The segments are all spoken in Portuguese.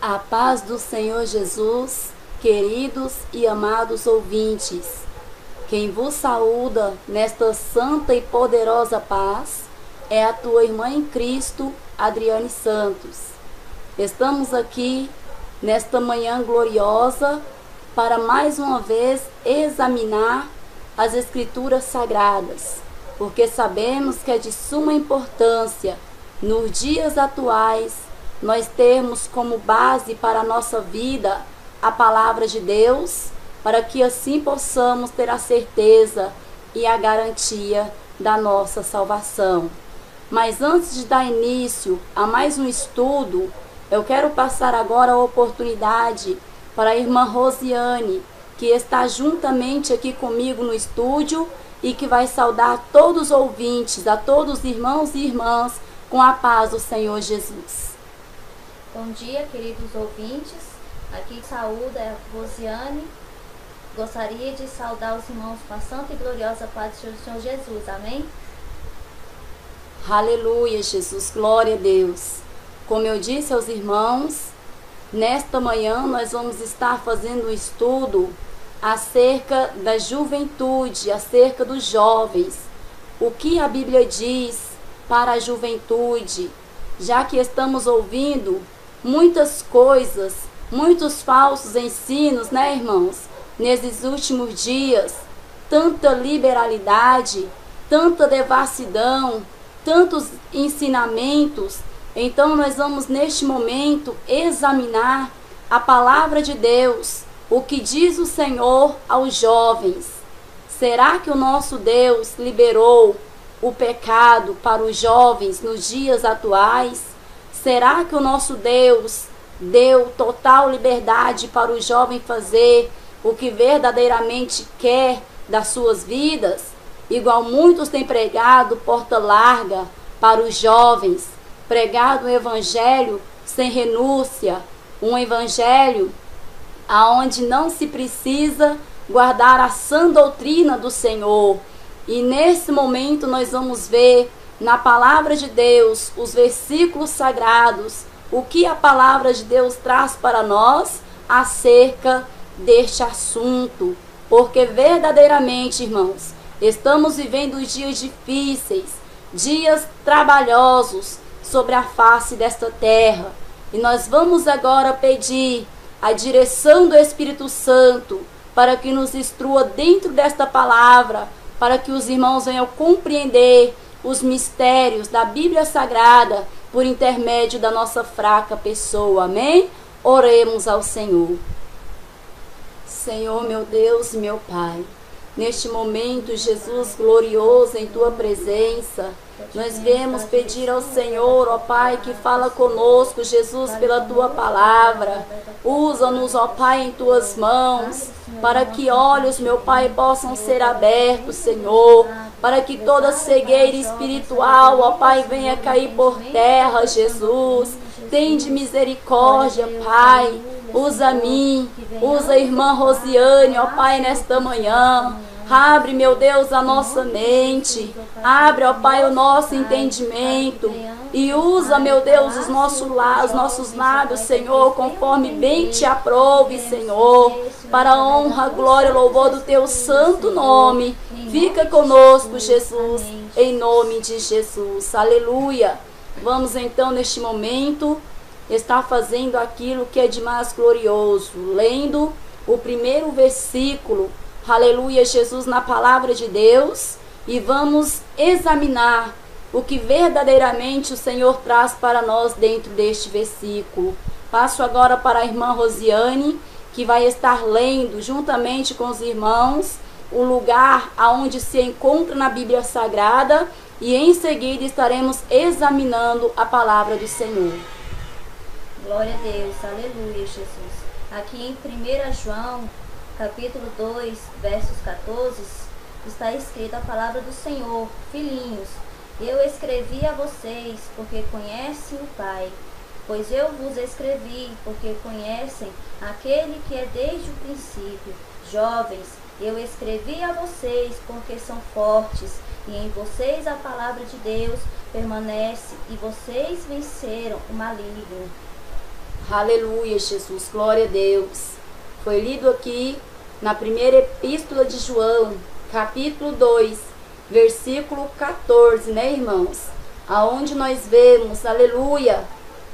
A paz do Senhor Jesus, queridos e amados ouvintes. Quem vos saúda nesta santa e poderosa paz é a tua irmã em Cristo, Adriane Santos. Estamos aqui nesta manhã gloriosa para mais uma vez examinar as Escrituras Sagradas, porque sabemos que é de suma importância nos dias atuais nós termos como base para a nossa vida a palavra de Deus, para que assim possamos ter a certeza e a garantia da nossa salvação. Mas antes de dar início a mais um estudo, eu quero passar agora a oportunidade para a irmã Rosiane, que está juntamente aqui comigo no estúdio e que vai saudar todos os ouvintes, a todos os irmãos e irmãs, com a paz do Senhor Jesus. Bom dia, queridos ouvintes. Aqui saúda a Rosiane. Gostaria de saudar os irmãos com a santa e gloriosa paz do Senhor Jesus. Amém? Aleluia, Jesus. Glória a Deus. Como eu disse aos irmãos, nesta manhã nós vamos estar fazendo um estudo acerca da juventude, acerca dos jovens. O que a Bíblia diz para a juventude, já que estamos ouvindo muitas coisas, muitos falsos ensinos, né, irmãos? Nesses últimos dias, tanta liberalidade, tanta devassidão, tantos ensinamentos. Então nós vamos neste momento examinar a palavra de Deus, o que diz o Senhor aos jovens. Será que o nosso Deus liberou o pecado para os jovens nos dias atuais? Será que o nosso Deus deu total liberdade para o jovem fazer o que verdadeiramente quer das suas vidas? Igual muitos têm pregado porta larga para os jovens, pregado um evangelho sem renúncia, um evangelho aonde não se precisa guardar a sã doutrina do Senhor. E nesse momento nós vamos ver na palavra de Deus os versículos sagrados, o que a palavra de Deus traz para nós acerca deste assunto. Porque verdadeiramente, irmãos, estamos vivendo dias difíceis, dias trabalhosos sobre a face desta terra. E nós vamos agora pedir a direção do Espírito Santo para que nos instrua dentro desta palavra, para que os irmãos venham compreender os mistérios da Bíblia Sagrada por intermédio da nossa fraca pessoa. Amém? Oremos ao Senhor. Senhor, meu Deus e meu Pai, neste momento, Jesus glorioso em Tua presença, nós viemos pedir ao Senhor, ó Pai, que fala conosco, Jesus, pela Tua palavra. Usa-nos, ó Pai, em Tuas mãos, para que olhos, meu Pai, possam ser abertos, Senhor, para que toda cegueira espiritual, ó Pai, venha cair por terra, Jesus. Tende misericórdia, Pai. Usa mim, usa a irmã Rosiane, ó Pai, nesta manhã. Abre, meu Deus, a nossa mente. Abre, ó Pai, o nosso entendimento. E usa, meu Deus, os nossos lábios, Senhor, conforme bem te aprouve, Senhor, para a honra, glória e louvor do Teu santo nome. Fica conosco, Jesus, em nome de Jesus. Aleluia. Vamos então, neste momento, estar fazendo aquilo que é de mais glorioso, lendo o primeiro versículo, aleluia, Jesus, na palavra de Deus, e vamos examinar o que verdadeiramente o Senhor traz para nós dentro deste versículo. Passo agora para a irmã Rosiane, que vai estar lendo juntamente com os irmãos o lugar aonde se encontra na Bíblia Sagrada, e em seguida estaremos examinando a palavra do Senhor. Glória a Deus, aleluia, Jesus. Aqui em 1 João, capítulo 2, versos 14, está escrita a palavra do Senhor: Filhinhos, eu escrevi a vocês porque conhecem o Pai. Pois eu vos escrevi porque conhecem aquele que é desde o princípio. Jovens, eu escrevi a vocês porque são fortes, e em vocês a palavra de Deus permanece, e vocês venceram o maligno. Aleluia, Jesus, glória a Deus. Foi lido aqui na primeira epístola de João, capítulo 2, versículo 14, né, irmãos? Aonde nós vemos, aleluia,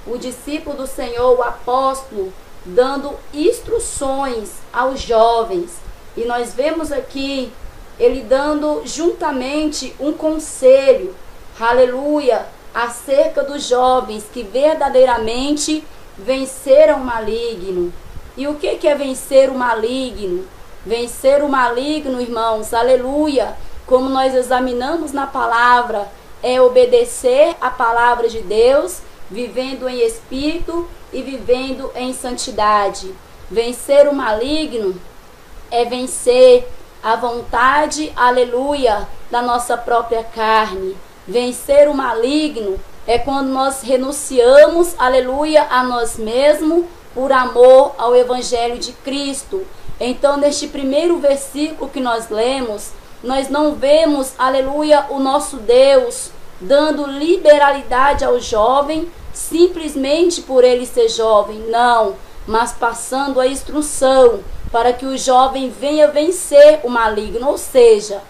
o discípulo do Senhor, o apóstolo, dando instruções aos jovens. E nós vemos aqui ele dando juntamente um conselho, aleluia, acerca dos jovens que verdadeiramente venceram o maligno. E o que é vencer o maligno? Vencer o maligno, irmãos, aleluia, como nós examinamos na palavra, é obedecer a palavra de Deus, vivendo em espírito e vivendo em santidade. Vencer o maligno é vencer a vontade, aleluia, da nossa própria carne. Vencer o maligno é quando nós renunciamos, aleluia, a nós mesmos por amor ao Evangelho de Cristo. Então, neste primeiro versículo que nós lemos, nós não vemos, aleluia, o nosso Deus dando liberalidade ao jovem, simplesmente por ele ser jovem, não, mas passando a instrução para que o jovem venha vencer o maligno, ou seja,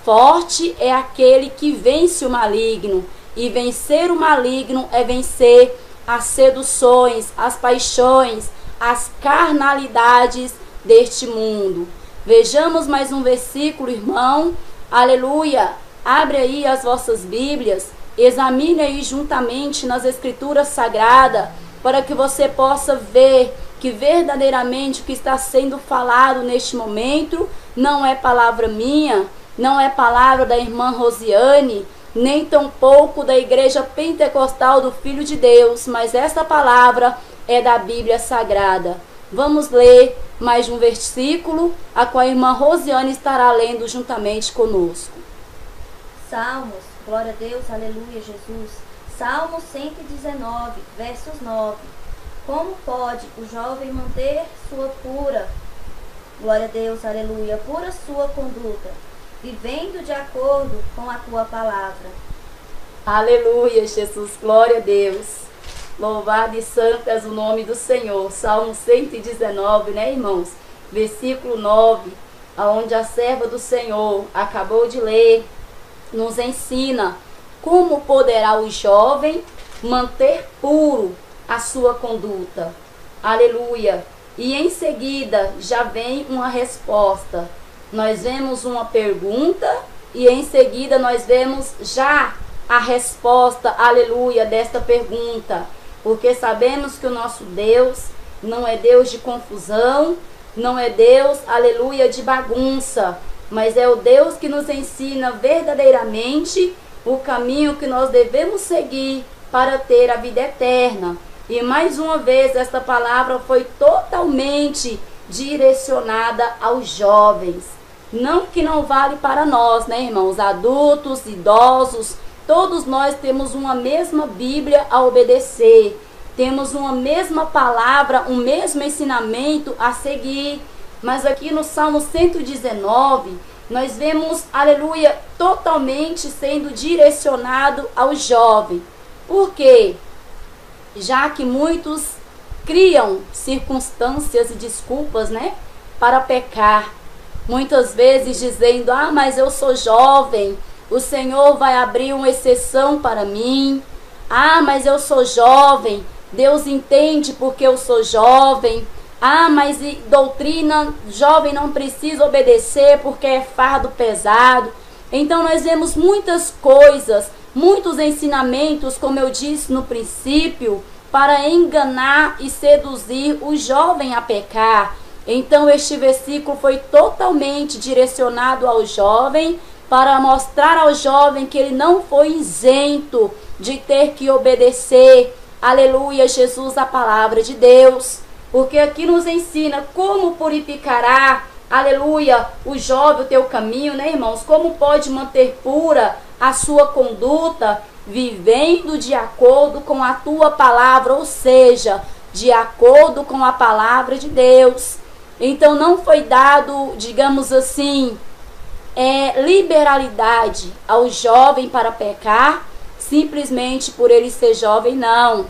forte é aquele que vence o maligno, e vencer o maligno é vencer as seduções, as paixões, as carnalidades deste mundo. Vejamos mais um versículo, irmão, aleluia, abre aí as vossas Bíblias, examine aí juntamente nas Escrituras Sagradas, para que você possa ver que verdadeiramente o que está sendo falado neste momento não é palavra minha, não é palavra da irmã Rosiane, nem tampouco da Igreja Pentecostal do Filho de Deus, mas essa palavra é da Bíblia Sagrada. Vamos ler mais um versículo, a qual a irmã Rosiane estará lendo juntamente conosco. Salmos, glória a Deus, aleluia, Jesus. Salmo 119, versos 9. Como pode o jovem manter sua pura, glória a Deus, aleluia, pura sua conduta, vivendo de acordo com a tua palavra? Aleluia, Jesus, glória a Deus. Louvado e santo és o nome do Senhor. Salmo 119, né, irmãos? Versículo 9, aonde a serva do Senhor acabou de ler, nos ensina como poderá o jovem manter puro a sua conduta. Aleluia. E em seguida já vem uma resposta. Nós vemos uma pergunta e em seguida nós vemos já a resposta, aleluia, desta pergunta. Porque sabemos que o nosso Deus não é Deus de confusão, não é Deus, aleluia, de bagunça, mas é o Deus que nos ensina verdadeiramente o caminho que nós devemos seguir para ter a vida eterna. E mais uma vez esta palavra foi totalmente direcionada aos jovens. Não que não vale para nós, né, irmãos? Adultos, idosos, todos nós temos uma mesma Bíblia a obedecer. Temos uma mesma palavra, um mesmo ensinamento a seguir. Mas aqui no Salmo 119, nós vemos, aleluia, totalmente sendo direcionado ao jovem. Por quê? Já que muitos criam circunstâncias e desculpas, né, para pecar. Muitas vezes dizendo, mas eu sou jovem, o Senhor vai abrir uma exceção para mim. Mas eu sou jovem, Deus entende porque eu sou jovem. Mas doutrina, jovem não precisa obedecer porque é fardo pesado. Então nós vemos muitas coisas, muitos ensinamentos, como eu disse no princípio, para enganar e seduzir o jovem a pecar. Então este versículo foi totalmente direcionado ao jovem, para mostrar ao jovem que ele não foi isento de ter que obedecer, aleluia, Jesus, a palavra de Deus. Porque aqui nos ensina como purificará, aleluia, o jovem o teu caminho, né, irmãos? Como pode manter pura a sua conduta, vivendo de acordo com a tua palavra, ou seja, de acordo com a palavra de Deus. Então não foi dado, digamos assim, liberalidade ao jovem para pecar, simplesmente por ele ser jovem, não.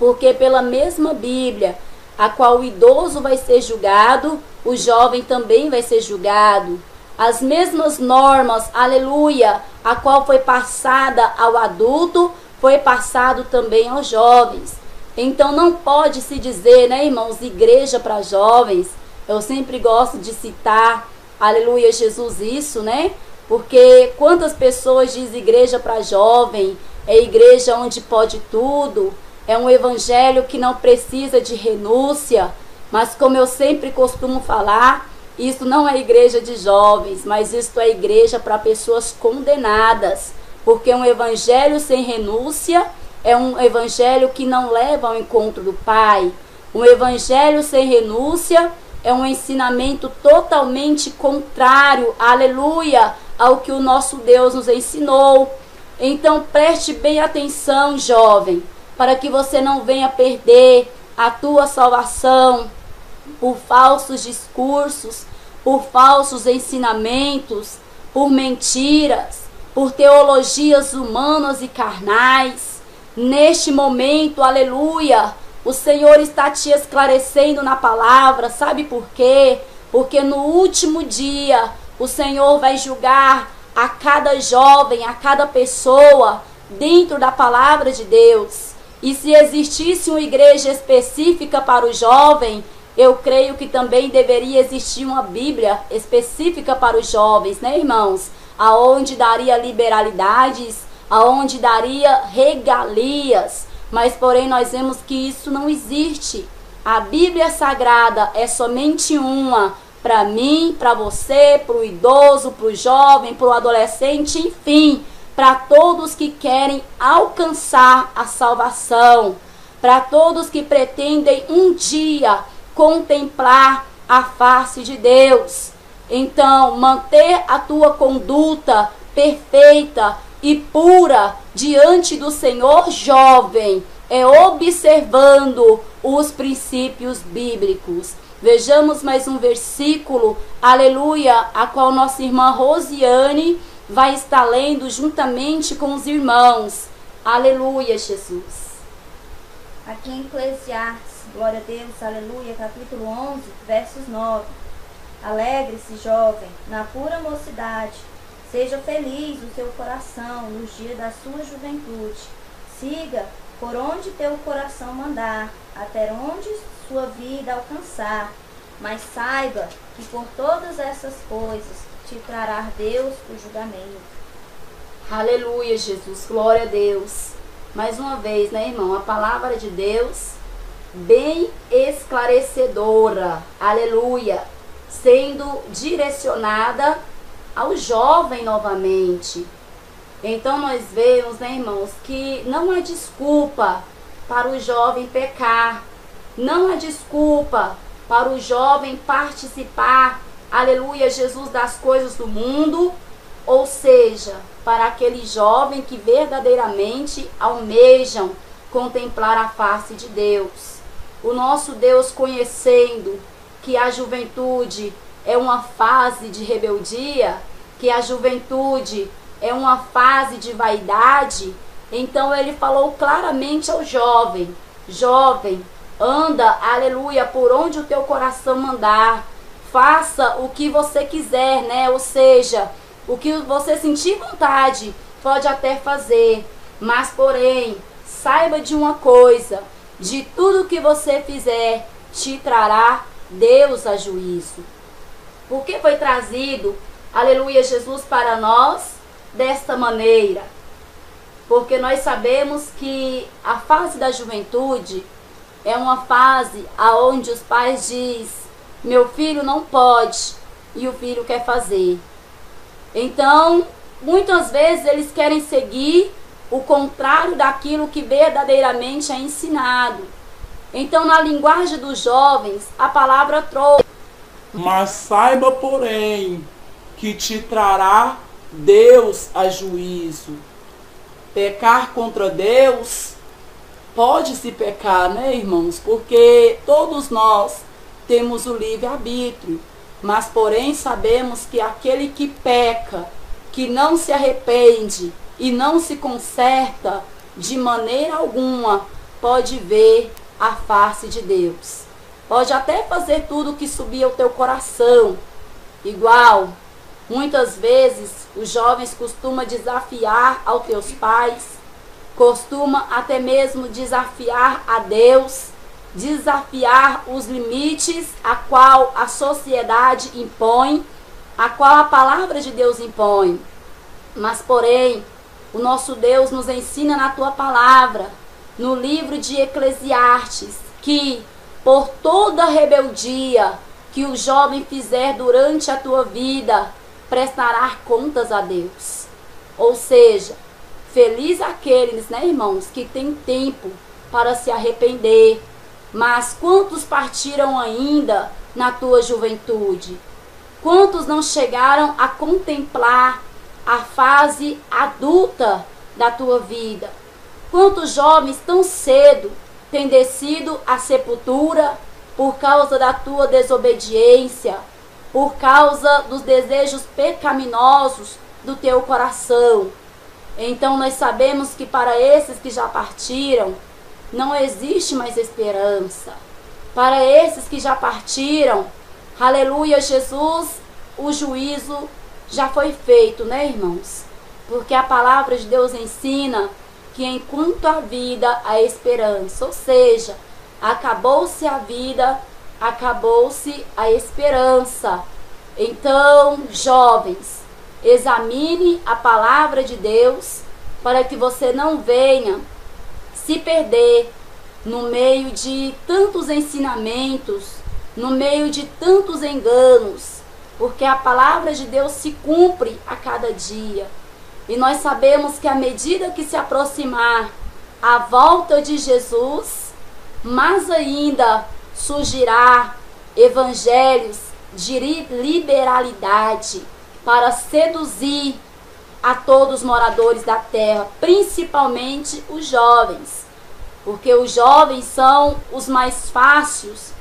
Porque pela mesma Bíblia, a qual o idoso vai ser julgado, o jovem também vai ser julgado. As mesmas normas, aleluia, a qual foi passada ao adulto, foi passado também aos jovens. Então não pode se dizer, né, irmãos, igreja para jovens. Eu sempre gosto de citar, aleluia, Jesus, isso, né? Porque quantas pessoas dizem igreja para jovem, é igreja onde pode tudo, é um evangelho que não precisa de renúncia, mas como eu sempre costumo falar, isso não é igreja de jovens, mas isso é igreja para pessoas condenadas, porque um evangelho sem renúncia é um evangelho que não leva ao encontro do Pai. Um evangelho sem renúncia é um ensinamento totalmente contrário, aleluia, ao que o nosso Deus nos ensinou. Então preste bem atenção, jovem, para que você não venha perder a tua salvação por falsos discursos, por falsos ensinamentos, por mentiras, por teologias humanas e carnais. Neste momento, aleluia, o Senhor está te esclarecendo na palavra. Sabe por quê? Porque no último dia o Senhor vai julgar a cada jovem, a cada pessoa dentro da palavra de Deus. E se existisse uma igreja específica para o jovem, eu creio que também deveria existir uma Bíblia específica para os jovens, né, irmãos? Aonde daria liberalidades, aonde daria regalias. Mas, porém, nós vemos que isso não existe. A Bíblia Sagrada é somente uma, para mim, para você, para o idoso, para o jovem, para o adolescente, enfim, para todos que querem alcançar a salvação, para todos que pretendem um dia contemplar a face de Deus. Então, manter a tua conduta perfeita e pura diante do Senhor, jovem, é observando os princípios bíblicos. Vejamos mais um versículo, aleluia, a qual nossa irmã Rosiane vai estar lendo juntamente com os irmãos. Aleluia, Jesus. Aqui em Eclesiastes, glória a Deus, aleluia, capítulo 11, versos 9. Alegre-se, jovem, na pura mocidade. Seja feliz o seu coração nos dias da sua juventude. Siga por onde teu coração mandar, até onde sua vida alcançar. Mas saiba que por todas essas coisas te trará Deus o julgamento. Aleluia, Jesus, glória a Deus. Mais uma vez, né, irmão, a palavra de Deus bem esclarecedora, aleluia, sendo direcionada ao jovem novamente. Então nós vemos, né, irmãos, que não há desculpa para o jovem pecar, não há desculpa para o jovem participar, aleluia, Jesus, das coisas do mundo, ou seja, para aquele jovem que verdadeiramente almejam contemplar a face de Deus. O nosso Deus, conhecendo que a juventude é uma fase de rebeldia, que a juventude é uma fase de vaidade, então ele falou claramente ao jovem: jovem, anda, aleluia, por onde o teu coração mandar, faça o que você quiser, né? Ou seja, o que você sentir vontade, pode até fazer, mas porém, saiba de uma coisa: de tudo que você fizer, te trará Deus a juízo. Porque foi trazido, aleluia, Jesus para nós desta maneira? Porque nós sabemos que a fase da juventude é uma fase aonde os pais dizem: meu filho não pode, e o filho quer fazer. Então, muitas vezes eles querem seguir o contrário daquilo que verdadeiramente é ensinado. Então, na linguagem dos jovens, a palavra trouxe: mas saiba, porém, que te trará Deus a juízo. Pecar contra Deus, pode-se pecar, né, irmãos? Porque todos nós temos o livre-arbítrio. Mas, porém, sabemos que aquele que peca, que não se arrepende e não se conserta, de maneira alguma pode ver a face de Deus. Pode até fazer tudo que subir ao teu coração. Igual, muitas vezes, os jovens costumam desafiar aos teus pais, costuma até mesmo desafiar a Deus, desafiar os limites a qual a sociedade impõe, a qual a palavra de Deus impõe. Mas, porém, o nosso Deus nos ensina na tua palavra, no livro de Eclesiastes, que por toda rebeldia que o jovem fizer durante a tua vida, prestará contas a Deus. Ou seja, feliz aqueles, né, irmãos, que têm tempo para se arrepender. Mas quantos partiram ainda na tua juventude? Quantos não chegaram a contemplar a fase adulta da tua vida? Quantos jovens tão cedo têm descido à sepultura por causa da tua desobediência, por causa dos desejos pecaminosos do teu coração? Então nós sabemos que para esses que já partiram, não existe mais esperança. Para esses que já partiram, aleluia, Jesus, o juízo já foi feito, né, irmãos? Porque a palavra de Deus ensina que enquanto há vida, há esperança. Ou seja, acabou-se a vida, acabou-se a esperança. Então, jovens, examine a palavra de Deus para que você não venha se perder no meio de tantos ensinamentos, no meio de tantos enganos, porque a palavra de Deus se cumpre a cada dia. E nós sabemos que à medida que se aproximar a volta de Jesus, mais ainda surgirá evangelhos de liberalidade para seduzir a todos os moradores da terra, principalmente os jovens, porque os jovens são os mais fáceis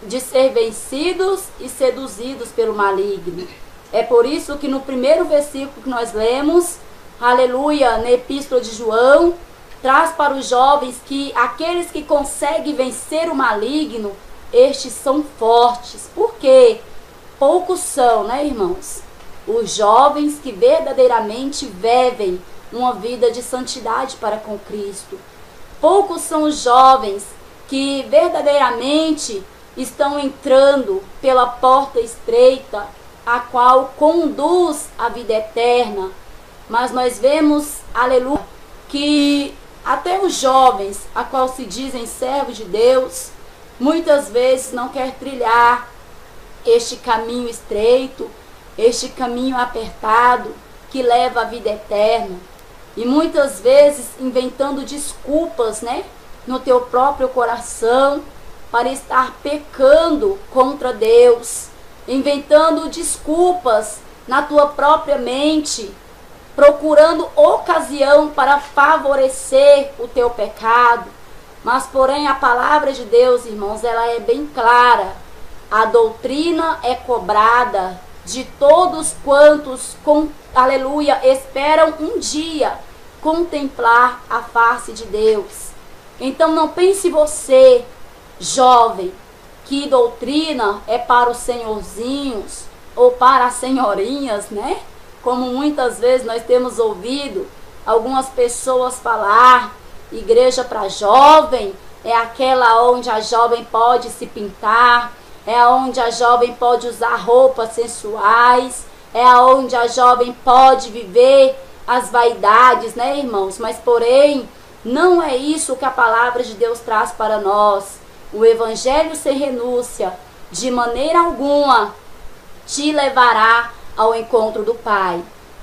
de ser vencidos e seduzidos pelo maligno. É por isso que no primeiro versículo que nós lemos, aleluia, na Epístola de João, traz para os jovens que aqueles que conseguem vencer o maligno, estes são fortes. Por quê? Poucos são, né, irmãos? Os jovens que verdadeiramente vivem uma vida de santidade para com Cristo. Poucos são os jovens que verdadeiramente estão entrando pela porta estreita, a qual conduz à vida eterna. Mas nós vemos, aleluia, que até os jovens, a qual se dizem servos de Deus, muitas vezes não quer trilhar este caminho estreito, este caminho apertado que leva à vida eterna. E muitas vezes inventando desculpas, né, no teu próprio coração para estar pecando contra Deus, inventando desculpas na tua própria mente, procurando ocasião para favorecer o teu pecado. Mas porém a palavra de Deus, irmãos, ela é bem clara. A doutrina é cobrada de todos quantos, aleluia, esperam um dia contemplar a face de Deus. Então não pense você, jovem, que doutrina é para os senhorzinhos ou para as senhorinhas, né? Como muitas vezes nós temos ouvido algumas pessoas falar, igreja para jovem é aquela onde a jovem pode se pintar, é onde a jovem pode usar roupas sensuais, é onde a jovem pode viver as vaidades, né, irmãos? Mas porém, não é isso que a palavra de Deus traz para nós. O evangelho sem renúncia, de maneira alguma, te levará ao encontro do Pai.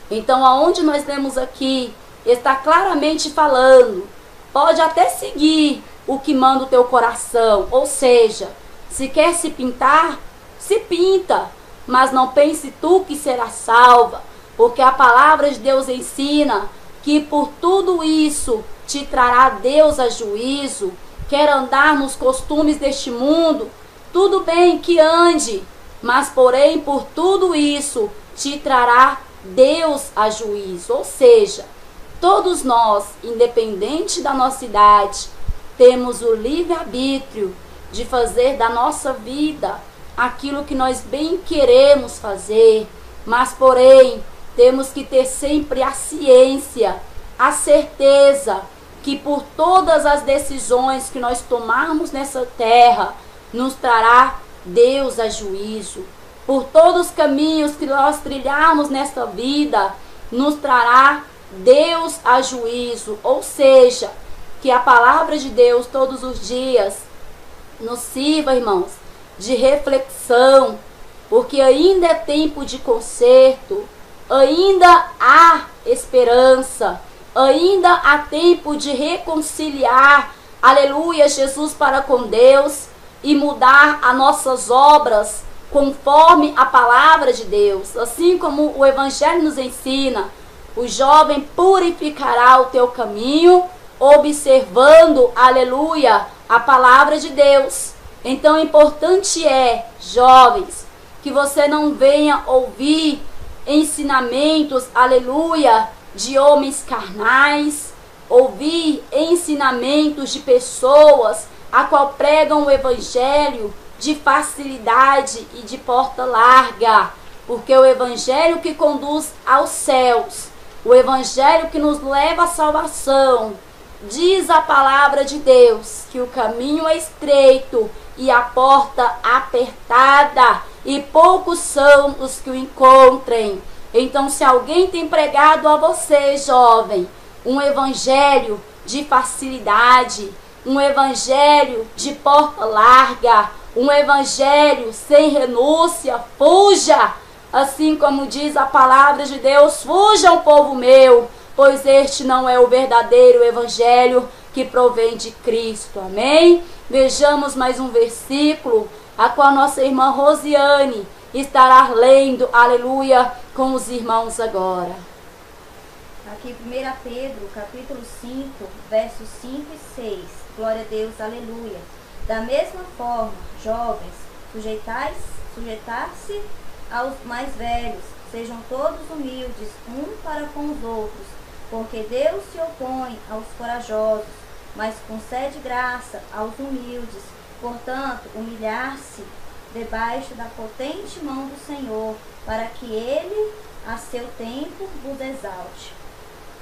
Então, aonde nós lemos aqui, está claramente falando, pode até seguir o que manda o teu coração, ou seja, se quer se pintar, se pinta, mas não pense tu que será salva, porque a palavra de Deus ensina que por tudo isso te trará Deus a juízo. Quer andar nos costumes deste mundo, tudo bem que ande, mas porém por tudo isso te trará Deus a juízo. Ou seja, todos nós, independente da nossa idade, temos o livre-arbítrio de fazer da nossa vida aquilo que nós bem queremos fazer, mas porém temos que ter sempre a ciência, a certeza que por todas as decisões que nós tomarmos nessa terra, nos trará Deus a juízo. Por todos os caminhos que nós trilharmos nesta vida, nos trará Deus a juízo. Ou seja, que a palavra de Deus todos os dias nos sirva, irmãos, de reflexão, porque ainda é tempo de conserto, ainda há esperança, ainda há tempo de reconciliar, aleluia, Jesus, para com Deus e mudar as nossas obras conforme a palavra de Deus. Assim como o Evangelho nos ensina, o jovem purificará o teu caminho, observando, aleluia, a palavra de Deus. Então, importante é, jovens, que você não venha ouvir ensinamentos, aleluia, de homens carnais, ouvir ensinamentos de pessoas a qual pregam o evangelho de facilidade e de porta larga, porque o evangelho que conduz aos céus, o evangelho que nos leva à salvação, diz a palavra de Deus que o caminho é estreito e a porta apertada, e poucos são os que o encontrem. Então, se alguém tem pregado a você, jovem, um evangelho de facilidade, um evangelho de porta larga, um evangelho sem renúncia, fuja. Assim como diz a palavra de Deus, fuja, povo meu, pois este não é o verdadeiro evangelho que provém de Cristo. Amém? Vejamos mais um versículo, a qual nossa irmã Rosiane estará lendo, aleluia, com os irmãos agora. Aqui 1 Pedro, capítulo 5, versos 5 e 6. Glória a Deus, aleluia. Da mesma forma, jovens, sujeitar-se aos mais velhos, sejam todos humildes, um para com os outros, porque Deus se opõe aos corajosos, mas concede graça aos humildes. Portanto, humilhar-se debaixo da potente mão do Senhor, para que Ele, a seu tempo, vos exalte.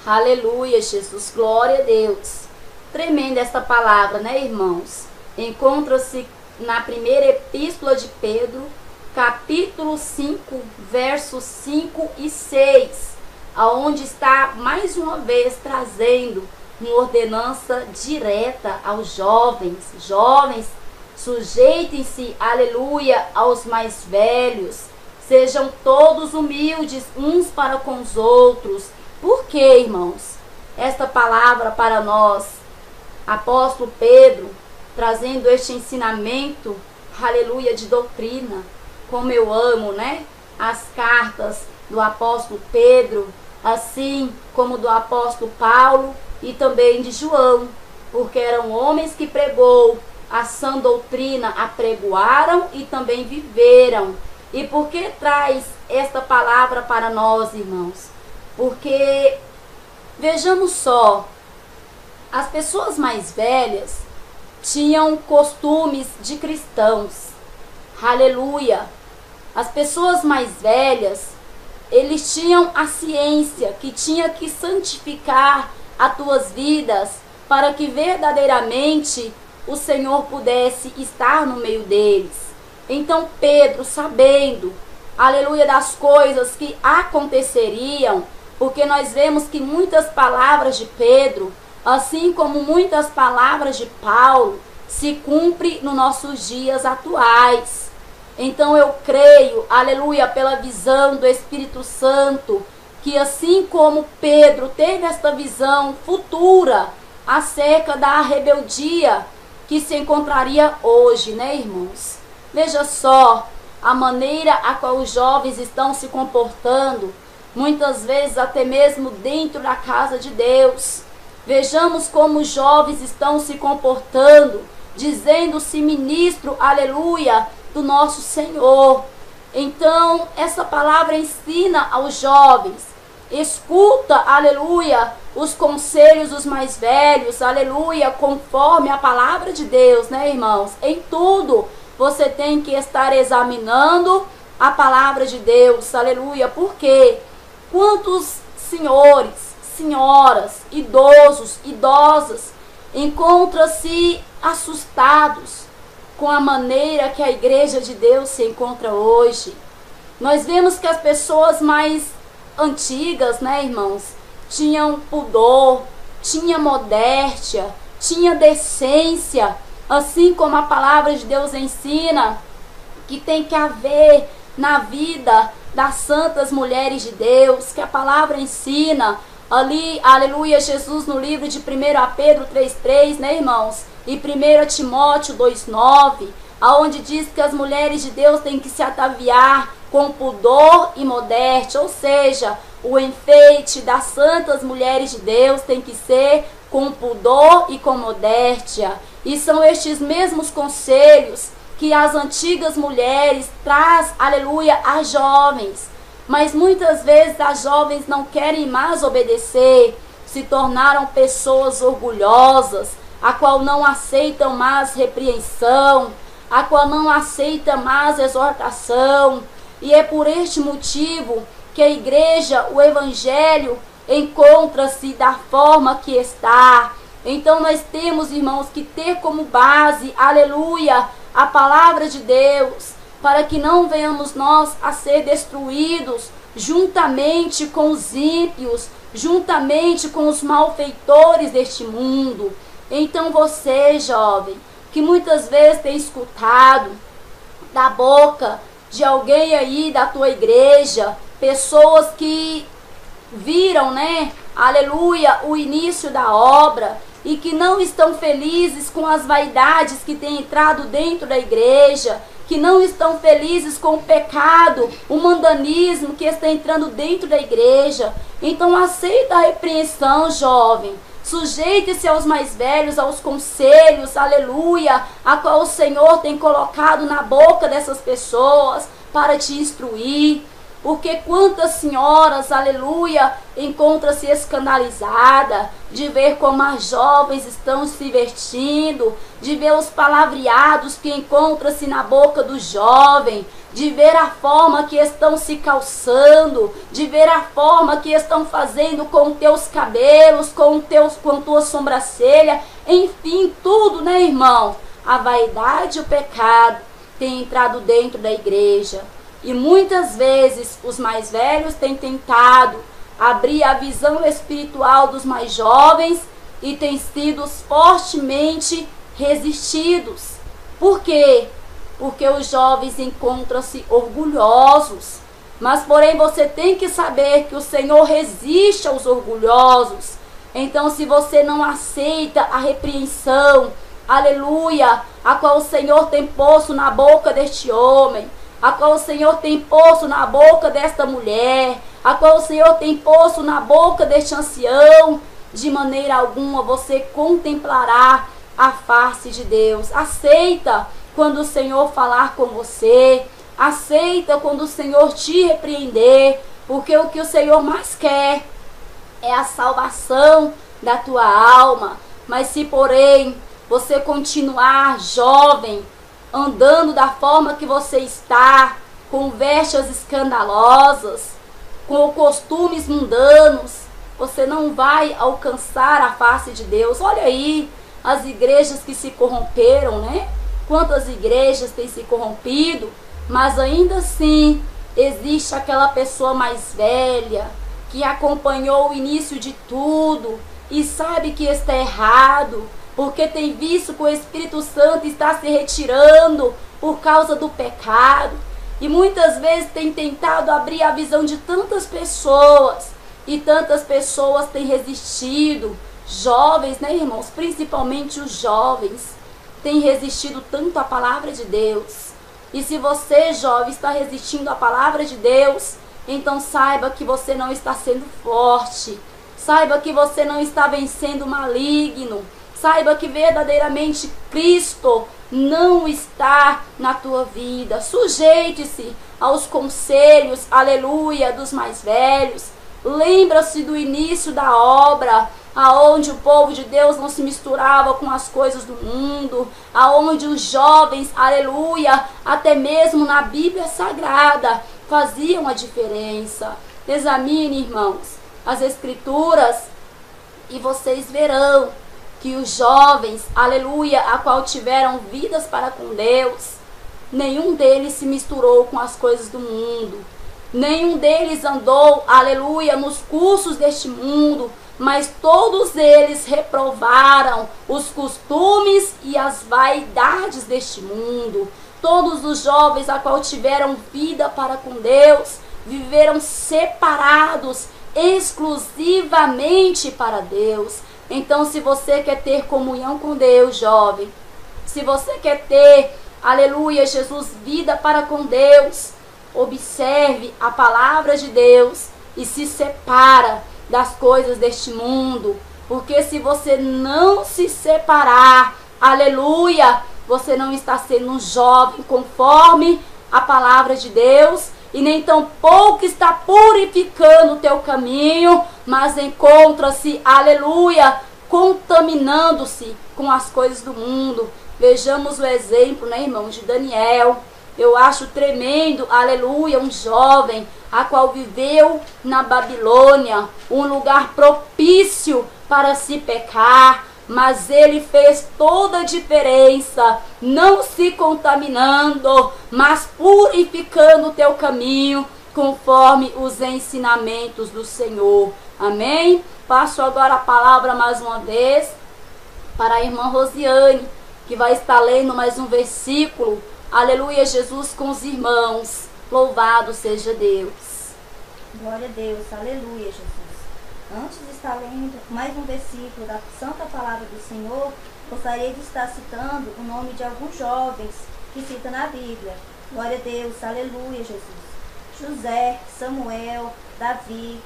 Aleluia, Jesus, glória a Deus. Tremenda esta palavra, né, irmãos? Encontra-se na primeira epístola de Pedro, capítulo 5, versos 5 e 6, aonde está mais uma vez trazendo uma ordenança direta aos jovens. Jovens, sujeitem-se, aleluia, aos mais velhos. Sejam todos humildes uns para com os outros. Por quê, irmãos? Esta palavra para nós, apóstolo Pedro, trazendo este ensinamento, aleluia, de doutrina. Como eu amo, né? As cartas do apóstolo Pedro, assim como do apóstolo Paulo e também de João, porque eram homens que pregou a sã doutrina, apregoaram e também viveram. E por que traz esta palavra para nós, irmãos? Porque, vejamos só, as pessoas mais velhas tinham costumes de cristãos. Aleluia! As pessoas mais velhas, eles tinham a ciência que tinha que santificar as tuas vidas para que verdadeiramente o Senhor pudesse estar no meio deles. Então Pedro, sabendo, aleluia, das coisas que aconteceriam, porque nós vemos que muitas palavras de Pedro, assim como muitas palavras de Paulo, se cumprem nos nossos dias atuais. Então eu creio, aleluia, pela visão do Espírito Santo, que assim como Pedro teve esta visão futura acerca da rebeldia que se encontraria hoje, né, irmãos? Veja só a maneira a qual os jovens estão se comportando, muitas vezes até mesmo dentro da casa de Deus. Vejamos como os jovens estão se comportando, dizendo-se ministro, aleluia, do nosso Senhor. Então, essa palavra ensina aos jovens, escuta, aleluia, os conselhos dos mais velhos, aleluia, conforme a palavra de Deus, né, irmãos? Em tudo você tem que estar examinando a palavra de Deus, aleluia, porque quantos senhores, senhoras, idosos, idosas encontram-se assustados com a maneira que a igreja de Deus se encontra hoje. Nós vemos que as pessoas mais antigas, né, irmãos, tinham pudor, tinha modéstia, tinha decência, assim como a palavra de Deus ensina que tem que haver na vida das santas mulheres de Deus, que a palavra ensina ali, aleluia, Jesus no livro de 1 Pedro 3,3, né, irmãos? E 1 Timóteo 2,9, aonde diz que as mulheres de Deus têm que se ataviar com pudor e modéstia, ou seja, o enfeite das santas mulheres de Deus tem que ser com pudor e com modéstia. E são estes mesmos conselhos que as antigas mulheres traz, aleluia, às jovens. Mas muitas vezes as jovens não querem mais obedecer, se tornaram pessoas orgulhosas, a qual não aceitam mais repreensão, a qual não aceita mais exortação. E é por este motivo que a igreja, o evangelho, encontra-se da forma que está. Então nós temos, irmãos, que ter como base, aleluia, a palavra de Deus, para que não venhamos nós a ser destruídos juntamente com os ímpios, juntamente com os malfeitores deste mundo. Então você, jovem, que muitas vezes tem escutado da boca de alguém aí da tua igreja, pessoas que viram, né, aleluia, o início da obra e que não estão felizes com as vaidades que têm entrado dentro da igreja, que não estão felizes com o pecado, o mundanismo que está entrando dentro da igreja. Então aceita a repreensão, jovem. Sujeite-se aos mais velhos, aos conselhos, aleluia, a qual o Senhor tem colocado na boca dessas pessoas para te instruir. Porque quantas senhoras, aleluia, encontram-se escandalizadas de ver como as jovens estão se vestindo, de ver os palavreados que encontram-se na boca do jovem, de ver a forma que estão se calçando, de ver a forma que estão fazendo com teus cabelos, com tua sobrancelha, enfim, tudo, né, irmão? A vaidade e o pecado têm entrado dentro da igreja. E muitas vezes os mais velhos têm tentado abrir a visão espiritual dos mais jovens e têm sido fortemente resistidos. Por quê? Porque os jovens encontram-se orgulhosos. Mas porém você tem que saber que o Senhor resiste aos orgulhosos. Então se você não aceita a repreensão, aleluia, a qual o Senhor tem posto na boca deste homem, a qual o Senhor tem posto na boca desta mulher, a qual o Senhor tem posto na boca deste ancião, de maneira alguma você contemplará a face de Deus. Aceita quando o Senhor falar com você, aceita quando o Senhor te repreender, porque o que o Senhor mais quer é a salvação da tua alma. Mas se porém você continuar jovem, andando da forma que você está, com vestes escandalosas, com costumes mundanos, você não vai alcançar a face de Deus. Olha aí as igrejas que se corromperam, né? Quantas igrejas têm se corrompido, mas ainda assim existe aquela pessoa mais velha que acompanhou o início de tudo e sabe que está errado, porque tem visto que o Espírito Santo está se retirando por causa do pecado. E muitas vezes tem tentado abrir a visão de tantas pessoas. E tantas pessoas têm resistido. Jovens, né, irmãos? Principalmente os jovens têm resistido tanto à palavra de Deus. E se você, jovem, está resistindo à palavra de Deus, então saiba que você não está sendo forte. Saiba que você não está vencendo o maligno. Saiba que verdadeiramente Cristo não está na tua vida. Sujeite-se aos conselhos, aleluia, dos mais velhos. Lembra-se do início da obra, aonde o povo de Deus não se misturava com as coisas do mundo, aonde os jovens, aleluia, até mesmo na Bíblia Sagrada, faziam a diferença. Examine, irmãos, as Escrituras e vocês verão que os jovens, aleluia, a qual tiveram vidas para com Deus, nenhum deles se misturou com as coisas do mundo. Nenhum deles andou, aleluia, nos cursos deste mundo, mas todos eles reprovaram os costumes e as vaidades deste mundo. Todos os jovens a qual tiveram vida para com Deus, viveram separados exclusivamente para Deus. Então, se você quer ter comunhão com Deus, jovem, se você quer ter, aleluia, Jesus, vida para com Deus, observe a palavra de Deus e se separa das coisas deste mundo. Porque se você não se separar, aleluia, você não está sendo um jovem conforme a palavra de Deus, e nem tampouco está purificando o teu caminho, mas encontra-se, aleluia, contaminando-se com as coisas do mundo. Vejamos o exemplo, né, irmão, de Daniel. Eu acho tremendo, aleluia, um jovem a qual viveu na Babilônia, um lugar propício para se pecar, mas ele fez toda a diferença, não se contaminando, mas purificando o teu caminho, conforme os ensinamentos do Senhor. Amém? Passo agora a palavra mais uma vez para a irmã Rosiane, que vai estar lendo mais um versículo. Aleluia, Jesus com os irmãos. Louvado seja Deus. Glória a Deus, aleluia, Jesus. Antes de estar lendo mais um versículo da Santa Palavra do Senhor, gostaria de estar citando o nome de alguns jovens que cita na Bíblia. Glória a Deus, aleluia, Jesus. José, Samuel, Davi,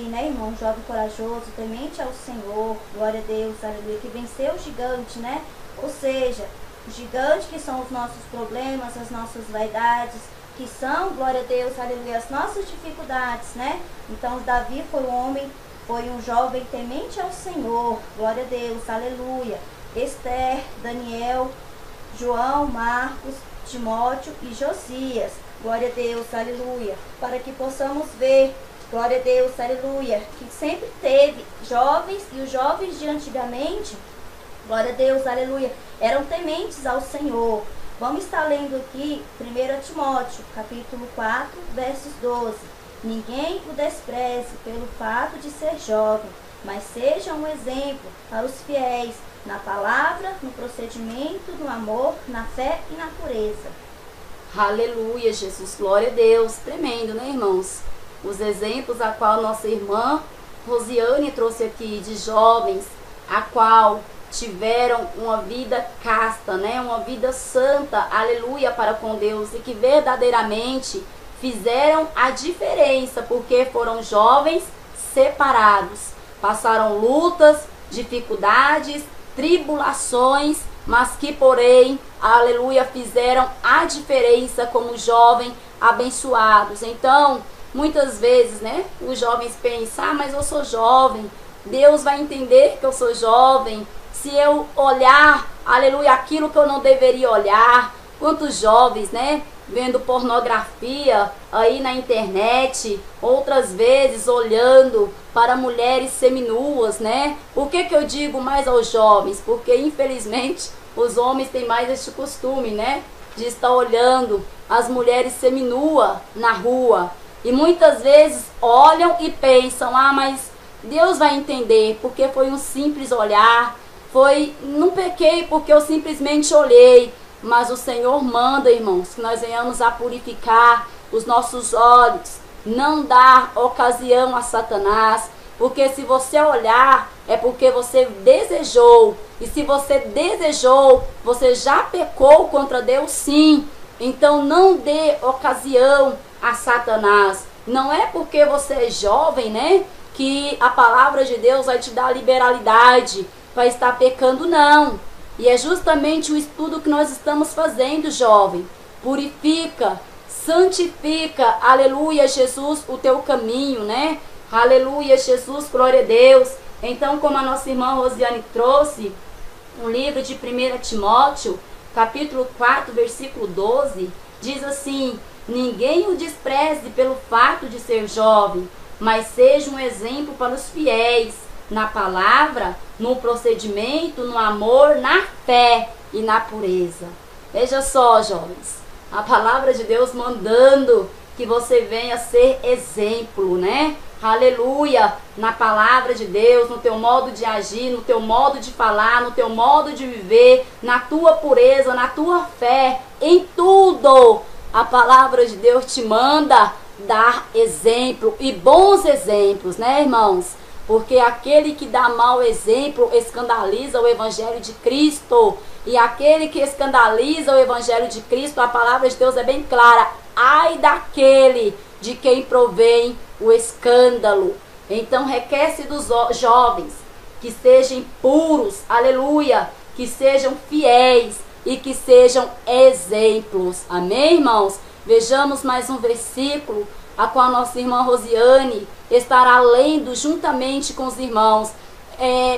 né, irmão? Um jovem corajoso, temente ao Senhor. Glória a Deus, aleluia, que venceu o gigante, né? Ou seja, o gigante que são os nossos problemas, as nossas vaidades, que são, glória a Deus, aleluia, as nossas dificuldades, né? Então, Davi foi um jovem temente ao Senhor, glória a Deus, aleluia. Esther, Daniel, João, Marcos, Timóteo e Josias, glória a Deus, aleluia. Para que possamos ver, glória a Deus, aleluia, que sempre teve jovens, e os jovens de antigamente, glória a Deus, aleluia, eram tementes ao Senhor. Vamos estar lendo aqui 1 Timóteo, capítulo 4, versos 12. Ninguém o despreze pelo fato de ser jovem, mas seja um exemplo para os fiéis, na palavra, no procedimento, no amor, na fé e na pureza. Aleluia, Jesus, glória a Deus. Tremendo, né, irmãos? Os exemplos a qual nossa irmã Rosiane trouxe aqui de jovens, a qual tiveram uma vida casta, né? Uma vida santa, aleluia, para com Deus, e que verdadeiramente fizeram a diferença, porque foram jovens separados, passaram lutas, dificuldades, tribulações, mas que porém, aleluia, fizeram a diferença como jovens abençoados. Então, muitas vezes, né, os jovens pensam, mas eu sou jovem, Deus vai entender que eu sou jovem, se eu olhar, aleluia, aquilo que eu não deveria olhar. Quantos jovens, né, vendo pornografia aí na internet, outras vezes olhando para mulheres seminuas, né? Por que eu digo mais aos jovens? Porque infelizmente os homens têm mais este costume, né, de estar olhando as mulheres seminuas na rua. E muitas vezes olham e pensam, mas Deus vai entender, porque foi um simples olhar. Não pequei porque eu simplesmente olhei, mas o Senhor manda, irmãos, que nós venhamos a purificar os nossos olhos, não dar ocasião a Satanás, porque se você olhar, é porque você desejou, e se você desejou, você já pecou contra Deus, sim. Então não dê ocasião a Satanás. Não é porque você é jovem, né, que a palavra de Deus vai te dar liberalidade para estar pecando, não. E é justamente o estudo que nós estamos fazendo, jovem. Purifica, santifica, aleluia, Jesus, o teu caminho, né? Aleluia, Jesus, glória a Deus. Então, como a nossa irmã Rosiane trouxe, o livro de 1 Timóteo, capítulo 4, versículo 12, diz assim: ninguém o despreze pelo fato de ser jovem, mas seja um exemplo para os fiéis, na palavra, no procedimento, no amor, na fé e na pureza. Veja só, jovens, a palavra de Deus mandando que você venha ser exemplo, né? Aleluia, na palavra de Deus, no teu modo de agir, no teu modo de falar, no teu modo de viver, na tua pureza, na tua fé, em tudo. A palavra de Deus te manda dar exemplo e bons exemplos, né, irmãos? Porque aquele que dá mau exemplo escandaliza o evangelho de Cristo. E aquele que escandaliza o evangelho de Cristo, a palavra de Deus é bem clara: ai daquele de quem provém o escândalo. Então requer-se dos jovens que sejam puros, aleluia, que sejam fiéis e que sejam exemplos. Amém, irmãos? Vejamos mais um versículo, a qual nossa irmã Rosiane estará lendo juntamente com os irmãos.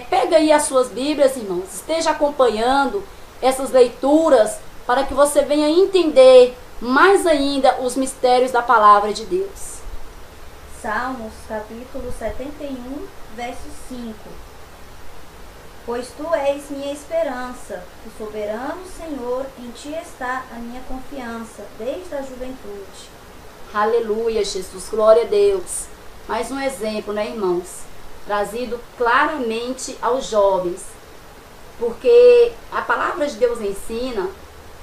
Pega aí as suas Bíblias, irmãos, esteja acompanhando essas leituras para que você venha entender mais ainda os mistérios da palavra de Deus. Salmos, capítulo 71, verso 5. Pois tu és minha esperança, o soberano Senhor, em ti está a minha confiança, desde a juventude. Aleluia, Jesus, glória a Deus. Mais um exemplo, né, irmãos? Trazido claramente aos jovens. Porque a palavra de Deus ensina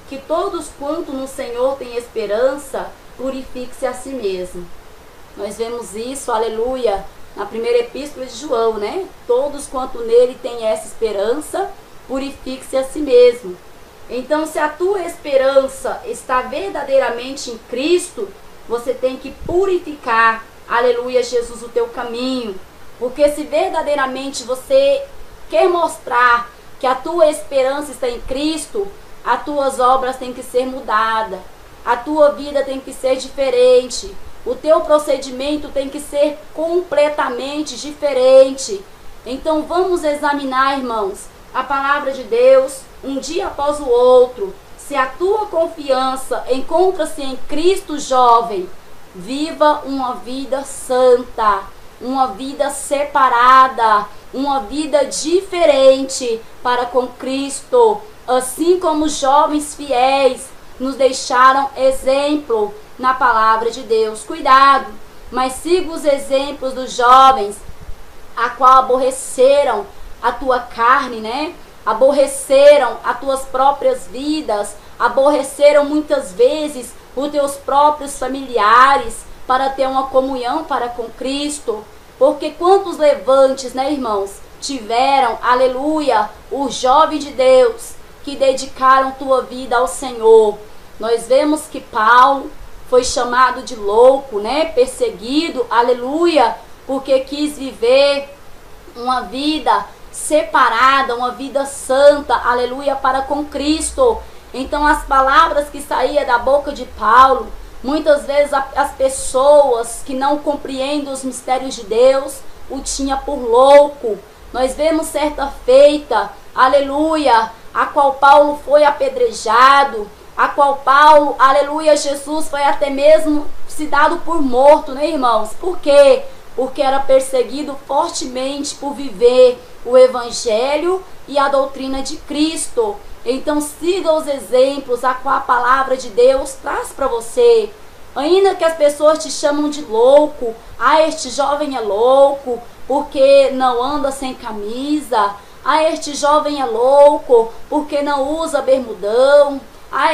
que todos quanto no Senhor têm esperança, purifique-se a si mesmo. Nós vemos isso, aleluia, na primeira epístola de João, né? Todos quanto nele têm essa esperança, purifique-se a si mesmo. Então, se a tua esperança está verdadeiramente em Cristo, você tem que purificar, aleluia, Jesus, o teu caminho. Porque se verdadeiramente você quer mostrar que a tua esperança está em Cristo, as tuas obras têm que ser mudadas, a tua vida tem que ser diferente, o teu procedimento tem que ser completamente diferente. Então vamos examinar, irmãos, a palavra de Deus um dia após o outro. Se a tua confiança encontra-se em Cristo, jovem, viva uma vida santa, uma vida separada, uma vida diferente para com Cristo, assim como os jovens fiéis nos deixaram exemplo na palavra de Deus. Cuidado, mas siga os exemplos dos jovens, a qual aborreceram a tua carne, né? Aborreceram as tuas próprias vidas, aborreceram muitas vezes os teus próprios familiares para ter uma comunhão para com Cristo. Porque quantos levantes, né, irmãos, tiveram, aleluia, os jovens de Deus que dedicaram tua vida ao Senhor. Nós vemos que Paulo foi chamado de louco, né, perseguido, aleluia, porque quis viver uma vida separada, uma vida santa, aleluia, para com Cristo. Então as palavras que saíam da boca de Paulo, muitas vezes as pessoas que não compreendem os mistérios de Deus o tinha por louco. Nós vemos certa feita, aleluia, a qual Paulo foi apedrejado, a qual Paulo, aleluia, Jesus foi até mesmo se dado por morto, né, irmãos? Por quê? Porque era perseguido fortemente por viver o evangelho e a doutrina de Cristo. Então siga os exemplos a qual a palavra de Deus traz para você. Ainda que as pessoas te chamam de louco, este jovem é louco porque não anda sem camisa, este jovem é louco porque não usa bermudão,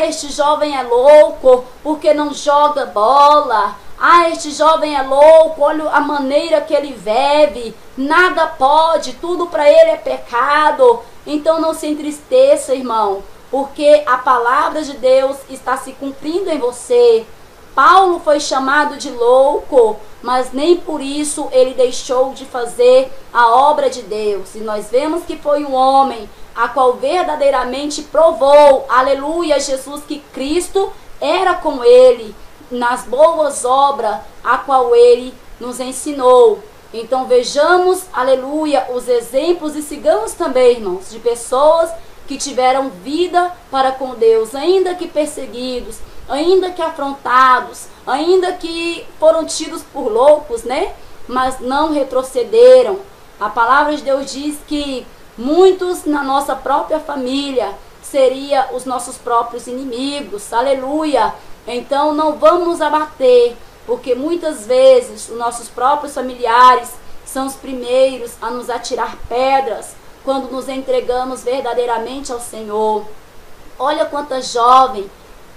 este jovem é louco porque não joga bola, este jovem é louco, olha a maneira que ele vive, nada pode, tudo para ele é pecado. Então não se entristeça, irmão, porque a palavra de Deus está se cumprindo em você. Paulo foi chamado de louco, mas nem por isso ele deixou de fazer a obra de Deus. E nós vemos que foi um homem a qual verdadeiramente provou, aleluia, Jesus, que Cristo era com ele. nas boas obras a qual Ele nos ensinou. Então vejamos, aleluia, os exemplos e sigamos também, irmãos, de pessoas que tiveram vida para com Deus, ainda que perseguidos, ainda que afrontados, ainda que foram tidos por loucos, né? Mas não retrocederam. A palavra de Deus diz que muitos na nossa própria família seriam os nossos próprios inimigos, aleluia. Então não vamos nos abater, porque muitas vezes os nossos próprios familiares são os primeiros a nos atirar pedras quando nos entregamos verdadeiramente ao Senhor. Olha quantas jovens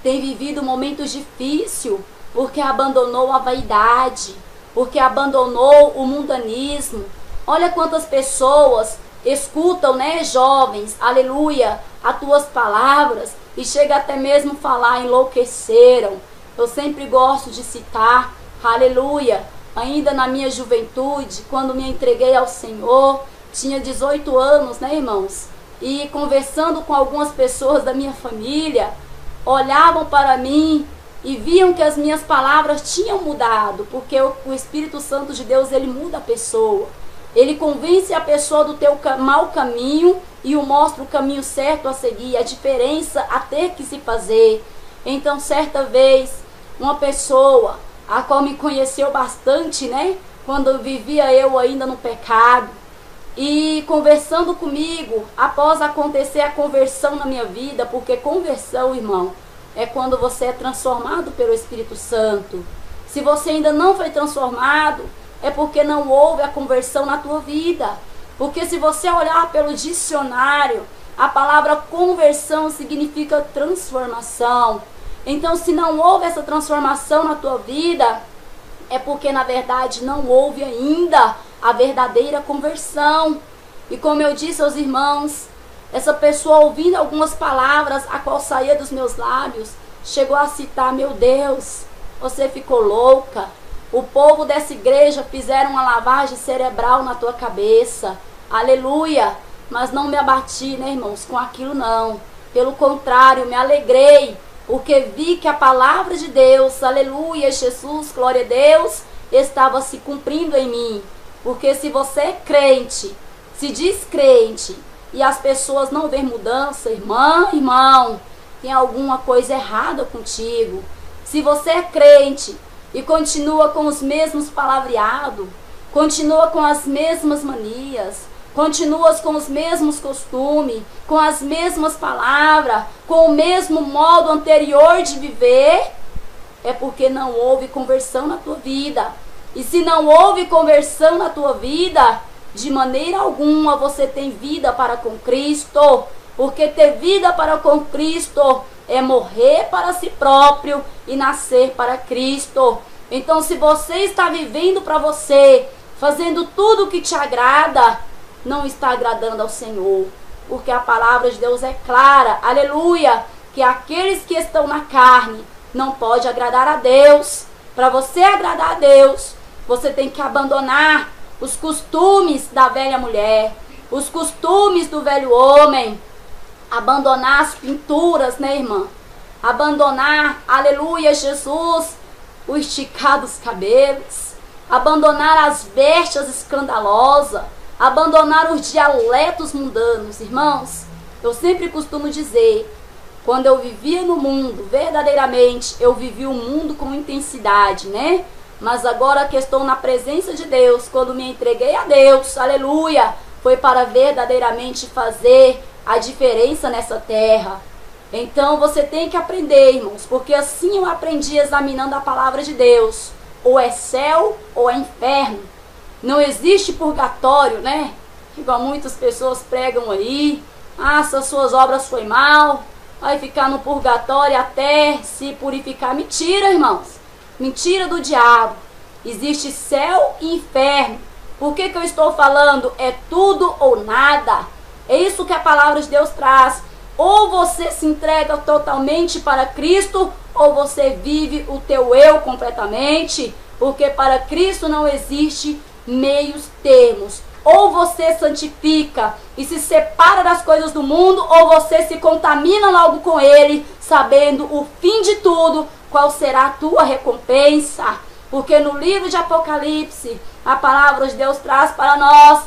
têm vivido momentos difíceis porque abandonou a vaidade, porque abandonou o mundanismo. Olha quantas pessoas escutam, né, jovens, aleluia, as tuas palavras e chega até mesmo falar enlouqueceram. Eu sempre gosto de citar, aleluia, ainda na minha juventude, quando me entreguei ao Senhor, tinha 18 anos, né, irmãos? E conversando com algumas pessoas da minha família, olhavam para mim e viam que as minhas palavras tinham mudado, porque o Espírito Santo de Deus, ele muda a pessoa. Ele convence a pessoa do teu mau caminho e o mostra o caminho certo a seguir, a diferença a ter que se fazer. Então, certa vez, uma pessoa, a qual me conheceu bastante, né? Quando vivia eu ainda no pecado, e conversando comigo, após acontecer a conversão na minha vida, porque conversão, irmão, é quando você é transformado pelo Espírito Santo. Se você ainda não foi transformado, é porque não houve a conversão na tua vida. Porque se você olhar pelo dicionário, a palavra conversão significa transformação. Então, se não houve essa transformação na tua vida, é porque na verdade não houve ainda a verdadeira conversão. E como eu disse aos irmãos, essa pessoa, ouvindo algumas palavras a qual saía dos meus lábios, chegou a citar: meu Deus, você ficou louca. O povo dessa igreja fizeram uma lavagem cerebral na tua cabeça. Aleluia. Mas não me abati, né, irmãos, com aquilo não. Pelo contrário, me alegrei, porque vi que a palavra de Deus, aleluia, Jesus, glória a Deus, estava se cumprindo em mim. Porque se você é crente, se diz crente, e as pessoas não veem mudança, irmão, tem alguma coisa errada contigo. Se você é crente e continua com os mesmos palavreados, continua com as mesmas manias, continuas com os mesmos costumes, com as mesmas palavras, com o mesmo modo anterior de viver, é porque não houve conversão na tua vida. E se não houve conversão na tua vida, de maneira alguma você tem vida para com Cristo. Porque ter vida para com Cristo é morrer para si próprio e nascer para Cristo. Então, se você está vivendo para você, fazendo tudo o que te agrada, não está agradando ao Senhor. Porque a palavra de Deus é clara, aleluia, que aqueles que estão na carne não pode agradar a Deus. Para você agradar a Deus, você tem que abandonar os costumes da velha mulher, os costumes do velho homem, abandonar as pinturas, né, irmã? Abandonar, aleluia, Jesus, o esticar dos cabelos, abandonar as vestes escandalosas, abandonar os dialetos mundanos. Irmãos, eu sempre costumo dizer, quando eu vivia no mundo, verdadeiramente, eu vivi o mundo com intensidade, né? Mas agora que estou na presença de Deus, quando me entreguei a Deus, aleluia, foi para verdadeiramente fazer a diferença nessa terra. Então você tem que aprender, irmãos, porque assim eu aprendi examinando a palavra de Deus. Ou é céu ou é inferno. Não existe purgatório, né? Igual muitas pessoas pregam aí. Ah, se as suas obras foi mal, vai ficar no purgatório até se purificar. Mentira, irmãos. Mentira do diabo. Existe céu e inferno. Por que eu estou falando? É tudo ou nada. É isso que a palavra de Deus traz. Ou você se entrega totalmente para Cristo, ou você vive o teu eu completamente. Porque para Cristo não existe meios termos. Ou você santifica e se separa das coisas do mundo, ou você se contamina logo com ele, sabendo o fim de tudo, qual será a tua recompensa. Porque no livro de Apocalipse, a palavra de Deus traz para nós: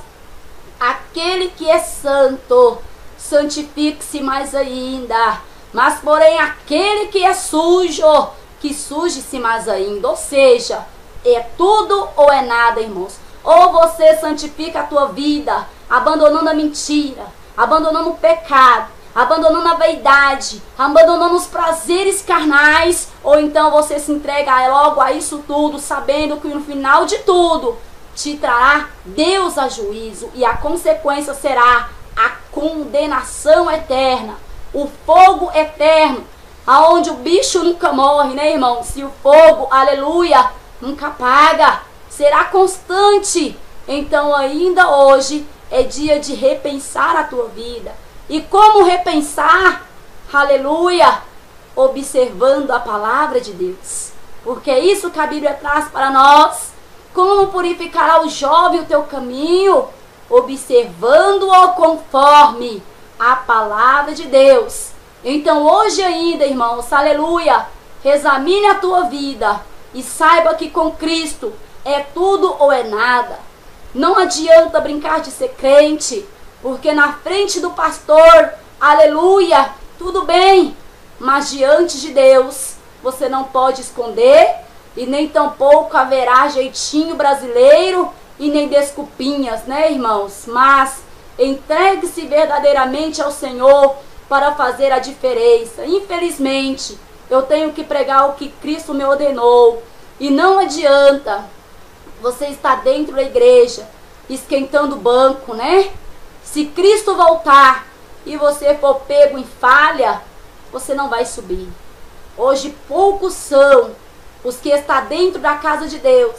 aquele que é santo, santifique-se mais ainda. Mas porém aquele que é sujo, que suje-se mais ainda. Ou seja, é tudo ou é nada, irmãos. Ou você santifica a tua vida, abandonando a mentira, abandonando o pecado, abandonando a vaidade, abandonando os prazeres carnais, ou então você se entrega logo a isso tudo, sabendo que no final de tudo te trará Deus a juízo, e a consequência será a condenação eterna, o fogo eterno, aonde o bicho nunca morre, né, irmão? Se o fogo, aleluia, nunca apaga, será constante. Então ainda hoje é dia de repensar a tua vida. E como repensar? Aleluia! Observando a palavra de Deus. Porque é isso que a Bíblia traz para nós. Como purificará o jovem o teu caminho? Observando-o conforme a palavra de Deus. Então hoje ainda, irmãos, aleluia, examine a tua vida e saiba que com Cristo é tudo ou é nada. Não adianta brincar de ser crente, porque na frente do pastor, aleluia, tudo bem, mas diante de Deus você não pode esconder, e nem tampouco haverá jeitinho brasileiro e nem desculpinhas, né, irmãos? Mas entregue-se verdadeiramente ao Senhor para fazer a diferença. Infelizmente, eu tenho que pregar o que Cristo me ordenou, e não adianta você estar dentro da igreja esquentando o banco, né? Se Cristo voltar e você for pego em falha, você não vai subir. Hoje poucos são os que estão dentro da casa de Deus,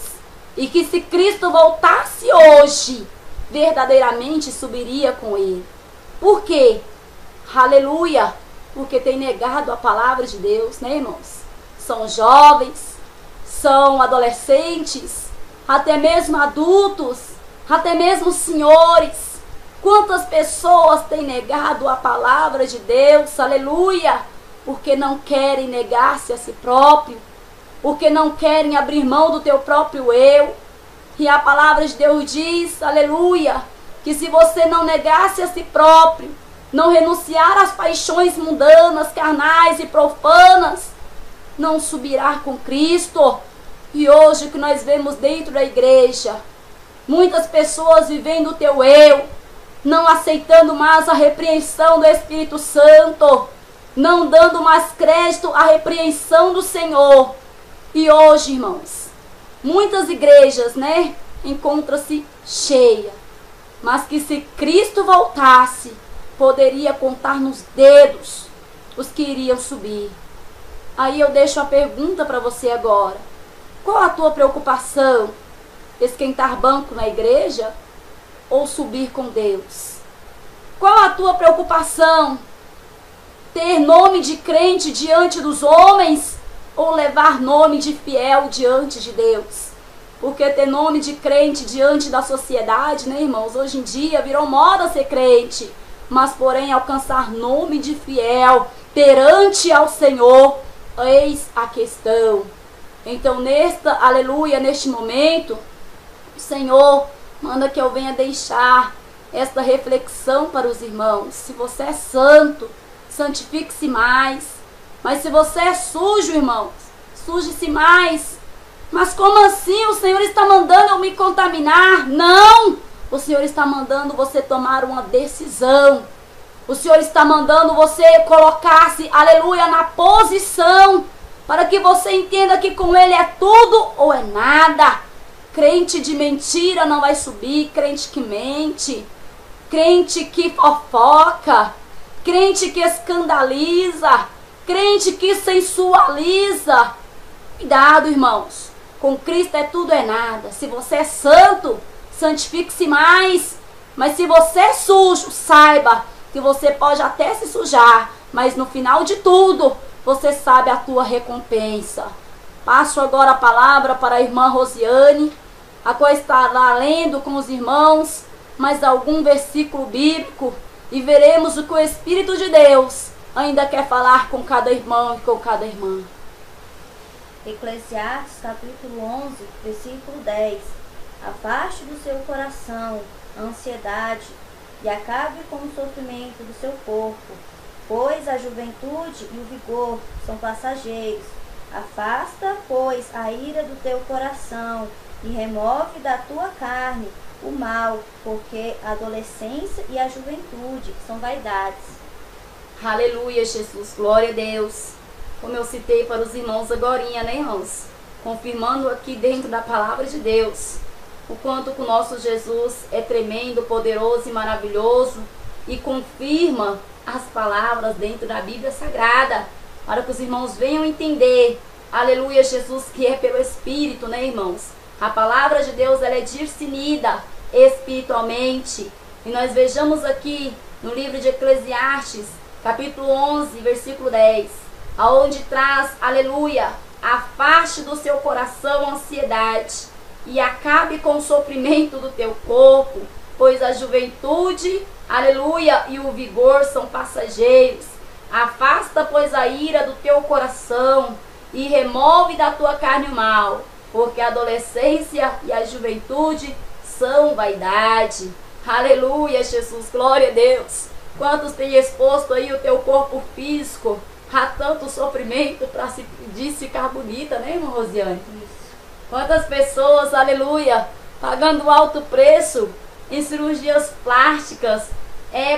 e que se Cristo voltasse hoje, verdadeiramente subiria com ele. Por quê? Aleluia! Porque tem negado a palavra de Deus, né, irmãos? São jovens, são adolescentes, até mesmo adultos, até mesmo senhores. Quantas pessoas têm negado a palavra de Deus, aleluia, porque não querem negar-se a si próprio, porque não querem abrir mão do teu próprio eu. E a palavra de Deus diz, aleluia, que se você não negar-se a si próprio, não renunciar às paixões mundanas, carnais e profanas, não subirá com Cristo. E hoje o que nós vemos dentro da igreja, muitas pessoas vivendo o teu eu, não aceitando mais a repreensão do Espírito Santo, não dando mais crédito à repreensão do Senhor. E hoje, irmãos, muitas igrejas, né, encontram-se cheias, mas que se Cristo voltasse, poderia contar nos dedos os que iriam subir. Aí eu deixo a pergunta para você agora: qual a tua preocupação? Esquentar banco na igreja ou subir com Deus? Qual a tua preocupação? Ter nome de crente diante dos homens ou levar nome de fiel diante de Deus? Porque ter nome de crente diante da sociedade, né, irmãos? Hoje em dia virou moda ser crente, mas porém alcançar nome de fiel perante ao Senhor, eis a questão. Então aleluia, neste momento, o Senhor manda que eu venha deixar esta reflexão para os irmãos. Se você é santo, santifique-se mais. Mas se você é sujo, irmãos, suje-se mais. Mas como assim? O Senhor está mandando eu me contaminar? Não! O Senhor está mandando você tomar uma decisão. O Senhor está mandando você colocar-se, aleluia, na posição, para que você entenda que com Ele é tudo ou é nada. Crente de mentira não vai subir, crente que mente, crente que fofoca, crente que escandaliza, crente que sensualiza. Cuidado, irmãos, com Cristo é tudo ou é nada. Se você é santo, santifique-se mais. Mas se você é sujo, saiba que você pode até se sujar, mas no final de tudo, você sabe a tua recompensa. Passo agora a palavra para a irmã Rosiane, a qual estará lendo com os irmãos mais algum versículo bíblico, e veremos o que o Espírito de Deus ainda quer falar com cada irmão e com cada irmã. Eclesiastes capítulo 11, versículo 10. Afaste do seu coração a ansiedade e acabe com o sofrimento do seu corpo, pois a juventude e o vigor são passageiros. Afasta, pois, a ira do teu coração e remove da tua carne o mal, porque a adolescência e a juventude são vaidades. Aleluia, Jesus, glória a Deus. Como eu citei para os irmãos agorinha, né, irmãos? Confirmando aqui dentro da palavra de Deus o quanto que o nosso Jesus é tremendo, poderoso e maravilhoso, e confirma as palavras dentro da Bíblia Sagrada, para que os irmãos venham entender, aleluia, Jesus, que é pelo Espírito, né, irmãos? A palavra de Deus, ela é discernida espiritualmente, e nós vejamos aqui no livro de Eclesiastes, capítulo 11, versículo 10, aonde traz, aleluia, afaste do seu coração a ansiedade e acabe com o sofrimento do teu corpo, pois a juventude, aleluia, e o vigor são passageiros. Afasta, pois, a ira do teu coração e remove da tua carne o mal, porque a adolescência e a juventude são vaidade. Aleluia, Jesus, glória a Deus. Quantos têm exposto aí o teu corpo físico a tanto sofrimento para se ficar bonita, né, irmã Rosiane? Quantas pessoas, aleluia, pagando alto preço em cirurgias plásticas,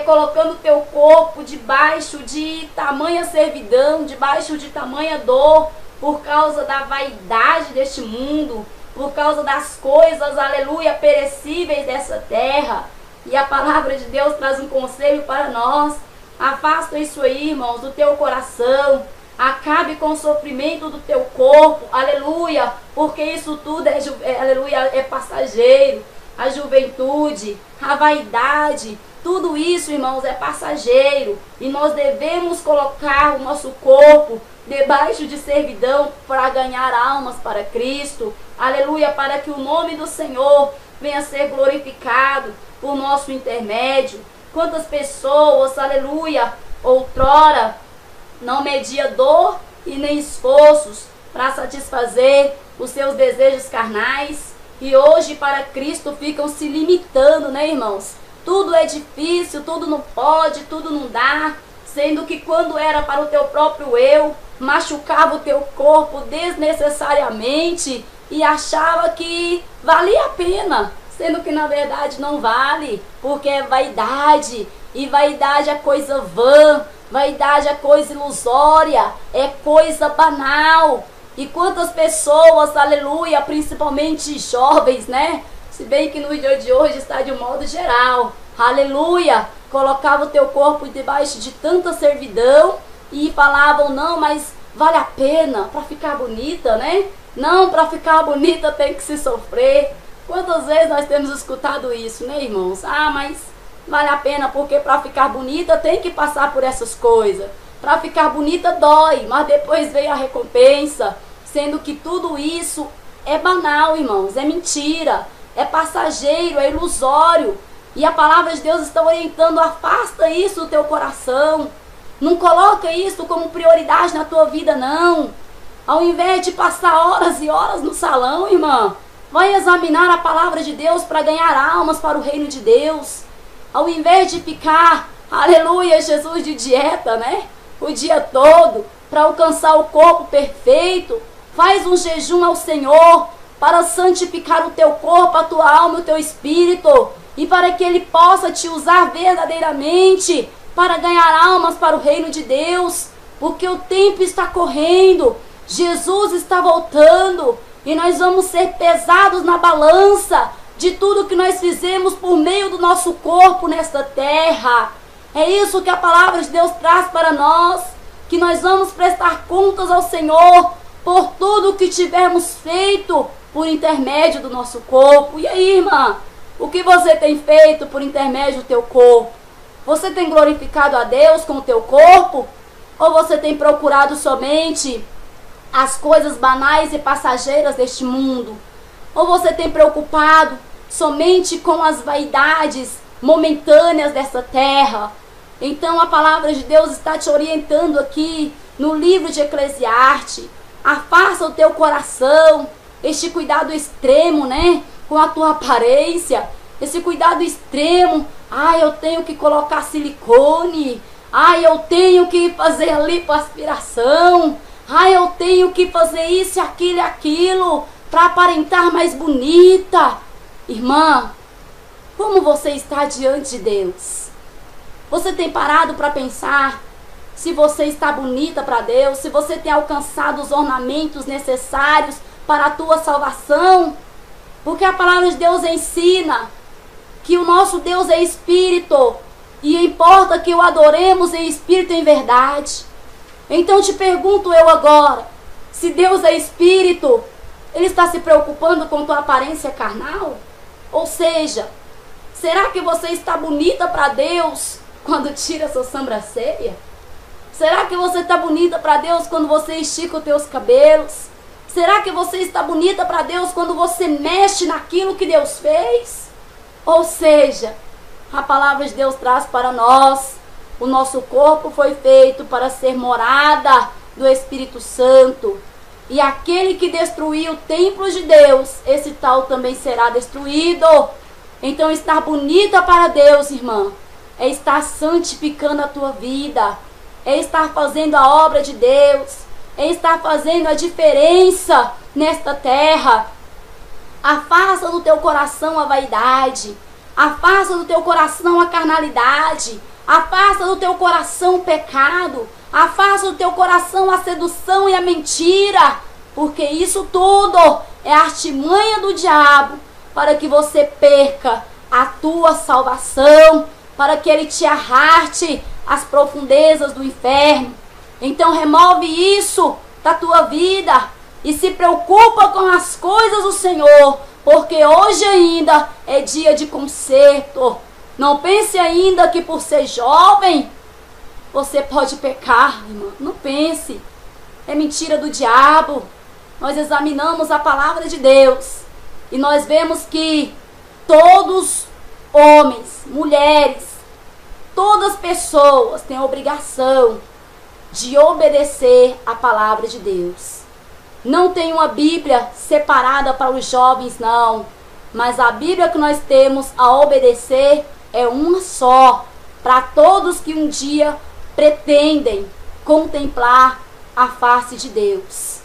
colocando o teu corpo debaixo de tamanha servidão, debaixo de tamanha dor, por causa da vaidade deste mundo, por causa das coisas, aleluia, perecíveis dessa terra. E a palavra de Deus traz um conselho para nós. Afasta isso aí, irmãos, do teu coração. Acabe com o sofrimento do teu corpo, aleluia, porque isso tudo aleluia, é passageiro. A juventude, a vaidade, tudo isso, irmãos, é passageiro. E nós devemos colocar o nosso corpo debaixo de servidão para ganhar almas para Cristo, aleluia, para que o nome do Senhor venha a ser glorificado por nosso intermédio. Quantas pessoas, aleluia, outrora não media dor e nem esforços para satisfazer os seus desejos carnais, e hoje para Cristo ficam se limitando, né, irmãos? Tudo é difícil, tudo não pode, tudo não dá, sendo que quando era para o teu próprio eu, machucava o teu corpo desnecessariamente e achava que valia a pena, sendo que na verdade não vale, porque é vaidade, e vaidade é coisa vã, vaidade é coisa ilusória, é coisa banal. E quantas pessoas, aleluia, principalmente jovens, né? Se bem que no dia de hoje está de um modo geral, aleluia, colocava o teu corpo debaixo de tanta servidão e falavam, não, mas vale a pena para ficar bonita, né? Não, para ficar bonita tem que se sofrer. Quantas vezes nós temos escutado isso, né, irmãos? Ah, mas vale a pena porque para ficar bonita tem que passar por essas coisas. Para ficar bonita dói, mas depois vem a recompensa. Sendo que tudo isso é banal, irmãos, é mentira, é passageiro, é ilusório. E a palavra de Deus está orientando, afasta isso do teu coração. Não coloca isso como prioridade na tua vida, não. Ao invés de passar horas e horas no salão, irmã, vai examinar a palavra de Deus para ganhar almas para o reino de Deus. Ao invés de ficar, aleluia, Jesus, de dieta, né? O dia todo, para alcançar o corpo perfeito, faz um jejum ao Senhor para santificar o teu corpo, a tua alma e o teu espírito, e para que Ele possa te usar verdadeiramente para ganhar almas para o reino de Deus, porque o tempo está correndo, Jesus está voltando, e nós vamos ser pesados na balança de tudo que nós fizemos por meio do nosso corpo nesta terra. É isso que a palavra de Deus traz para nós, que nós vamos prestar contas ao Senhor por tudo que tivermos feito por intermédio do nosso corpo. E aí, irmã, o que você tem feito por intermédio do teu corpo? Você tem glorificado a Deus com o teu corpo? Ou você tem procurado somente as coisas banais e passageiras deste mundo? Ou você tem preocupado somente com as vaidades momentâneas dessa terra? Então a palavra de Deus está te orientando aqui no livro de Eclesiastes, Afasta o teu coração este cuidado extremo, né? Com a tua aparência, esse cuidado extremo. Eu tenho que colocar silicone. Eu tenho que fazer a lipoaspiração. Eu tenho que fazer isso, aquilo e aquilo para aparentar mais bonita. Irmã, como você está diante de Deus? Você tem parado para pensar se você está bonita para Deus? Se você tem alcançado os ornamentos necessários para a tua salvação? Porque a palavra de Deus ensina que o nosso Deus é Espírito e importa que o adoremos em Espírito e em verdade. Então te pergunto eu agora, se Deus é Espírito, Ele está se preocupando com tua aparência carnal? Ou seja, será que você está bonita para Deus quando tira sua sobrancelha? Será que você está bonita para Deus quando você estica os teus cabelos? Será que você está bonita para Deus quando você mexe naquilo que Deus fez? Ou seja, a palavra de Deus traz para nós, o nosso corpo foi feito para ser morada do Espírito Santo. E aquele que destruiu o templo de Deus, esse tal também será destruído. Então estar bonita para Deus, irmã, é estar santificando a tua vida, é estar fazendo a obra de Deus, é estar fazendo a diferença nesta terra. Afasta do teu coração a vaidade, afasta do teu coração a carnalidade, afasta do teu coração o pecado, afasta do teu coração a sedução e a mentira, porque isso tudo é artimanha do diabo para que você perca a tua salvação, para que ele te arraste às profundezas do inferno. Então remove isso da tua vida e se preocupa com as coisas do Senhor, porque hoje ainda é dia de conserto. Não pense ainda que por ser jovem você pode pecar, irmão. Não pense. É mentira do diabo. Nós examinamos a palavra de Deus e nós vemos que todos, homens, mulheres, todas as pessoas têm a obrigação de obedecer a palavra de Deus. Não tem uma Bíblia separada para os jovens, não. Mas a Bíblia que nós temos a obedecer é uma só, para todos que um dia pretendem contemplar a face de Deus.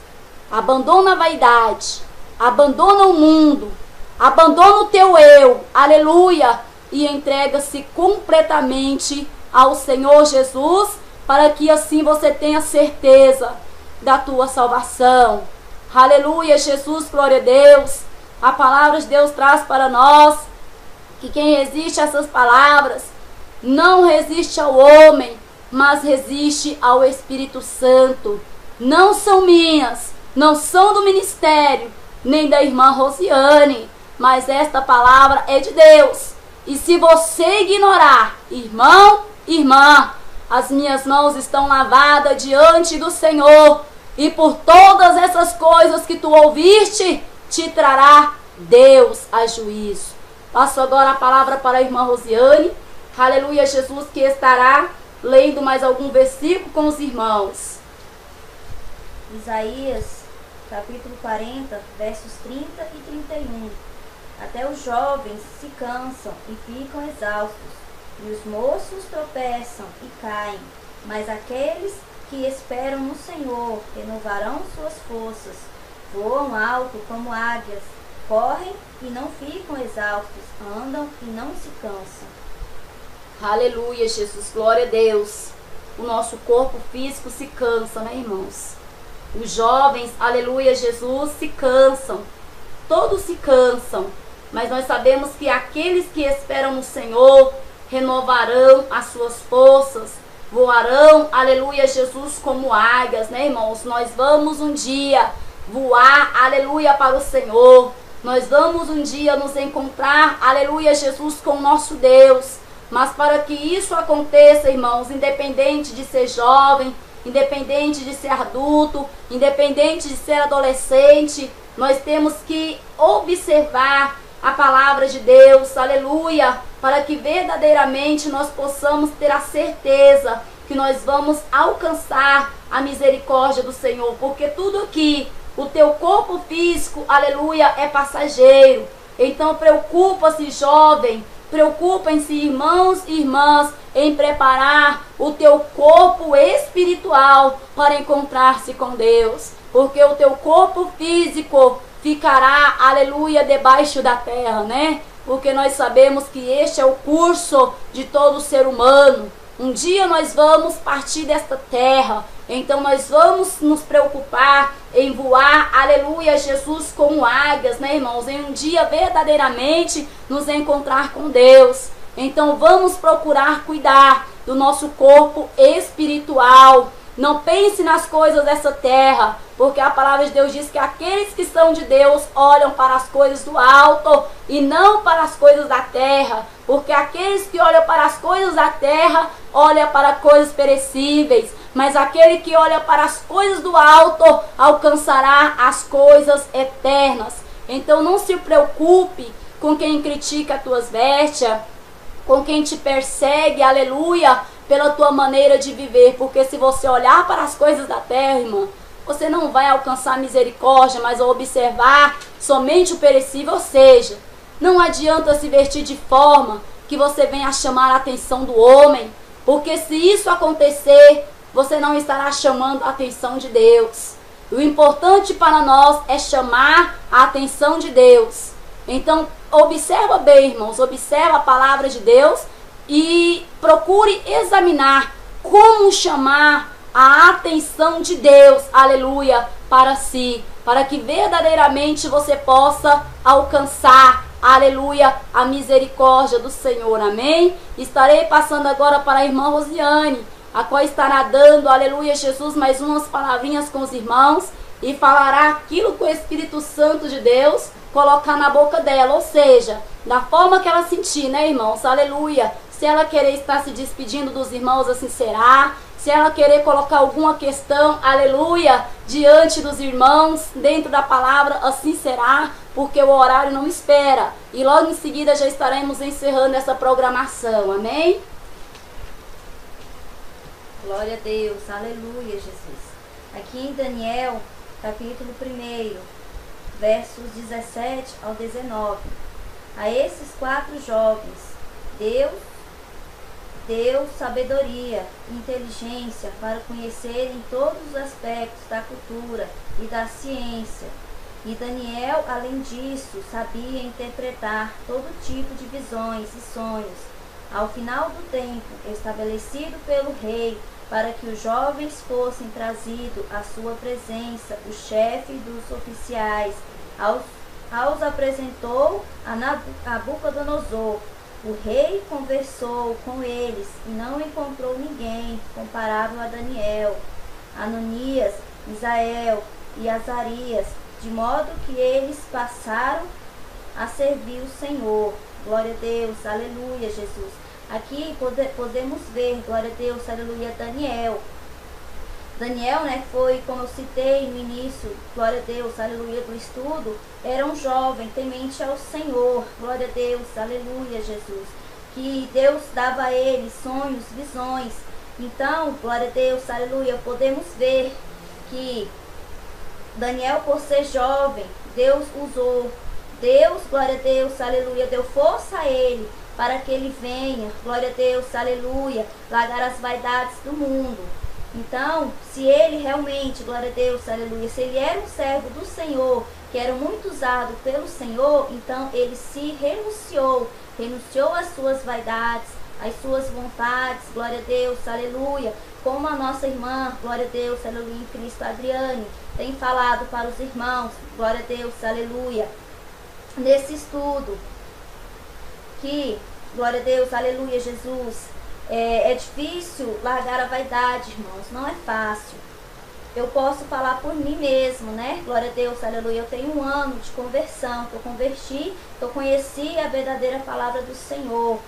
Abandona a vaidade, abandona o mundo, abandona o teu eu, aleluia, e entrega-se completamente ao Senhor Jesus, para que assim você tenha certeza da tua salvação. Aleluia, Jesus, glória a Deus. A palavra de Deus traz para nós que quem resiste a essas palavras não resiste ao homem, mas resiste ao Espírito Santo. Não são minhas, não são do ministério, nem da irmã Rosiane, mas esta palavra é de Deus. E se você ignorar, irmão, irmã, as minhas mãos estão lavadas diante do Senhor, e por todas essas coisas que tu ouviste, te trará Deus a juízo. Passo agora a palavra para a irmã Rosiane. Aleluia, Jesus, que estará lendo mais algum versículo com os irmãos. Isaías, capítulo 40, versos 30 e 31. Até os jovens se cansam e ficam exaustos, e os moços tropeçam e caem, mas aqueles que esperam no Senhor renovarão suas forças, voam alto como águias, correm e não ficam exaustos, andam e não se cansam. Aleluia, Jesus, glória a Deus. O nosso corpo físico se cansa, né, irmãos? Os jovens, aleluia, Jesus, se cansam. Todos se cansam, mas nós sabemos que aqueles que esperam no Senhor renovarão as suas forças, voarão, aleluia, Jesus, como águias, né, irmãos? Nós vamos um dia voar, aleluia, para o Senhor. Nós vamos um dia nos encontrar, aleluia, Jesus, com o nosso Deus. Mas para que isso aconteça, irmãos, independente de ser jovem, independente de ser adulto, independente de ser adolescente, nós temos que observar a palavra de Deus, aleluia, para que verdadeiramente nós possamos ter a certeza que nós vamos alcançar a misericórdia do Senhor, porque tudo aqui, o teu corpo físico, aleluia, é passageiro. Então preocupa-se, jovem, preocupem-se, irmãos e irmãs, em preparar o teu corpo espiritual para encontrar-se com Deus, porque o teu corpo físico ficará, aleluia, debaixo da terra, né? Porque nós sabemos que este é o curso de todo ser humano. Um dia nós vamos partir desta terra, então nós vamos nos preocupar em voar, aleluia, Jesus, como águias, né, irmãos? Em um dia verdadeiramente nos encontrar com Deus. Então vamos procurar cuidar do nosso corpo espiritual. Não pense nas coisas dessa terra, porque a palavra de Deus diz que aqueles que são de Deus olham para as coisas do alto e não para as coisas da terra, porque aqueles que olham para as coisas da terra olham para coisas perecíveis, mas aquele que olha para as coisas do alto alcançará as coisas eternas. Então não se preocupe com quem critica as tuas vestes, com quem te persegue, aleluia, pela tua maneira de viver, porque se você olhar para as coisas da terra, irmã, você não vai alcançar misericórdia, mas ao observar somente o perecível. Ou seja, não adianta se vestir de forma que você venha a chamar a atenção do homem, porque se isso acontecer, você não estará chamando a atenção de Deus. O importante para nós é chamar a atenção de Deus. Então, observa bem, irmãos, observa a palavra de Deus e procure examinar como chamar a atenção de Deus, aleluia, para si, para que verdadeiramente você possa alcançar, aleluia, a misericórdia do Senhor, amém? Estarei passando agora para a irmã Rosiane, a qual estará dando, aleluia, Jesus, mais umas palavrinhas com os irmãos e falará aquilo que o Espírito Santo de Deus colocar na boca dela, ou seja, da forma que ela sentir, né, irmãos, aleluia. Se ela querer estar se despedindo dos irmãos, assim será. Se ela querer colocar alguma questão, aleluia, diante dos irmãos, dentro da palavra, assim será, porque o horário não espera. E logo em seguida já estaremos encerrando essa programação, amém? Glória a Deus, aleluia, Jesus. Aqui em Daniel, capítulo 1, versos 17 ao 19. A esses 4 jovens, Deus deu sabedoria e inteligência para conhecerem todos os aspectos da cultura e da ciência. E Daniel, além disso, sabia interpretar todo tipo de visões e sonhos. Ao final do tempo estabelecido pelo rei, para que os jovens fossem trazidos à sua presença, o chefe dos oficiais aos apresentou a Nabucodonosor. O rei conversou com eles e não encontrou ninguém comparável a Daniel, Ananias, Misael e Azarias, de modo que eles passaram a servir o Senhor. Glória a Deus, aleluia, Jesus. Aqui podemos ver, glória a Deus, aleluia, Daniel. Daniel, né, foi, como eu citei no início, glória a Deus, aleluia, do estudo, era um jovem temente ao Senhor, glória a Deus, aleluia, Jesus, que Deus dava a ele sonhos, visões. Então, glória a Deus, aleluia, podemos ver que Daniel, por ser jovem, Deus usou, Deus, glória a Deus, aleluia, deu força a ele, para que ele venha, glória a Deus, aleluia, largar as vaidades do mundo. Então, se ele realmente, glória a Deus, aleluia, se ele era um servo do Senhor, que era muito usado pelo Senhor, então ele se renunciou às suas vaidades, às suas vontades, glória a Deus, aleluia, como a nossa irmã, glória a Deus, aleluia, em Cristo, Adriane, tem falado para os irmãos, glória a Deus, aleluia, nesse estudo, que, glória a Deus, aleluia, Jesus, é difícil largar a vaidade, irmãos, não é fácil. Eu posso falar por mim mesmo, né? Glória a Deus, aleluia. Eu tenho 1 ano de conversão, que eu converti, que eu conheci a verdadeira palavra do Senhor.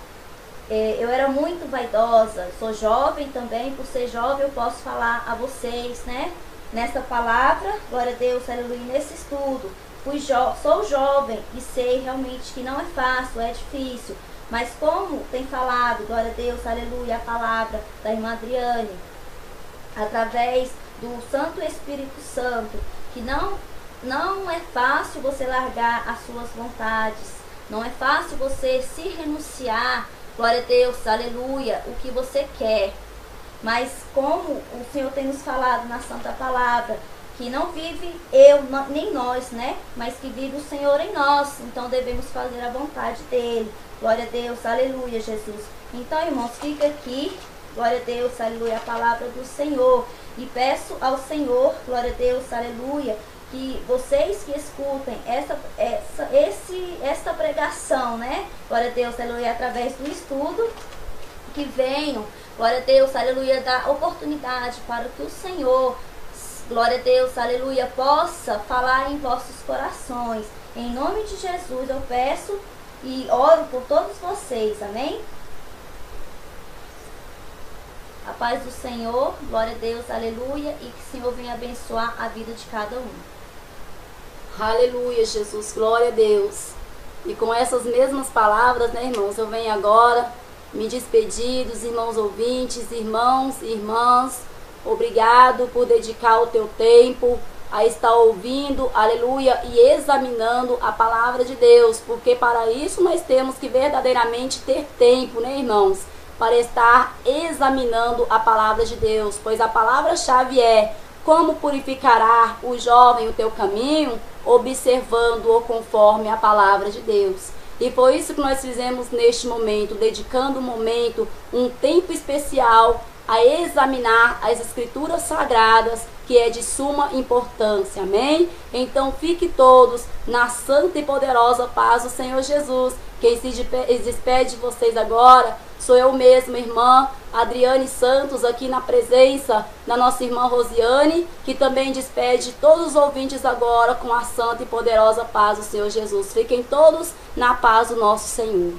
Eu era muito vaidosa, sou jovem também, por ser jovem eu posso falar a vocês, né? Nessa palavra, glória a Deus, aleluia, nesse estudo. Sou jovem e sei realmente que não é fácil, é difícil. Mas como tem falado, glória a Deus, aleluia, a palavra da irmã Adriane, através do Santo Espírito Santo, que não é fácil você largar as suas vontades, não é fácil você se renunciar, glória a Deus, aleluia, o que você quer. Mas como o Senhor tem nos falado na Santa Palavra, que não vive eu nem nós, né? Mas que vive o Senhor em nós. Então devemos fazer a vontade dele. Glória a Deus, aleluia, Jesus. Então, irmãos, fica aqui, glória a Deus, aleluia, a palavra do Senhor. E peço ao Senhor, glória a Deus, aleluia, que vocês que escutem esta pregação, né? Glória a Deus, aleluia, através do estudo, que venham, glória a Deus, aleluia, dar oportunidade para que o Senhor, glória a Deus, aleluia, possa falar em vossos corações. Em nome de Jesus eu peço e oro por todos vocês, amém? A paz do Senhor, glória a Deus, aleluia, e que o Senhor venha abençoar a vida de cada um. Aleluia, Jesus, glória a Deus. E com essas mesmas palavras, né, irmãos, eu venho agora me despedir dos irmãos ouvintes, irmãos e irmãs. Obrigado por dedicar o teu tempo a estar ouvindo, aleluia, e examinando a palavra de Deus, porque para isso nós temos que verdadeiramente ter tempo, né, irmãos, para estar examinando a palavra de Deus, pois a palavra-chave é: como purificará o jovem o teu caminho, observando-o conforme a palavra de Deus. E foi isso que nós fizemos neste momento, dedicando um momento, um tempo especial a examinar as escrituras sagradas, que é de suma importância, amém? Então fique todos na santa e poderosa paz do Senhor Jesus. Quem se despede de vocês agora sou eu mesma, irmã Adriane Santos, aqui na presença da nossa irmã Rosiane, que também despede todos os ouvintes agora com a santa e poderosa paz do Senhor Jesus. Fiquem todos na paz do nosso Senhor.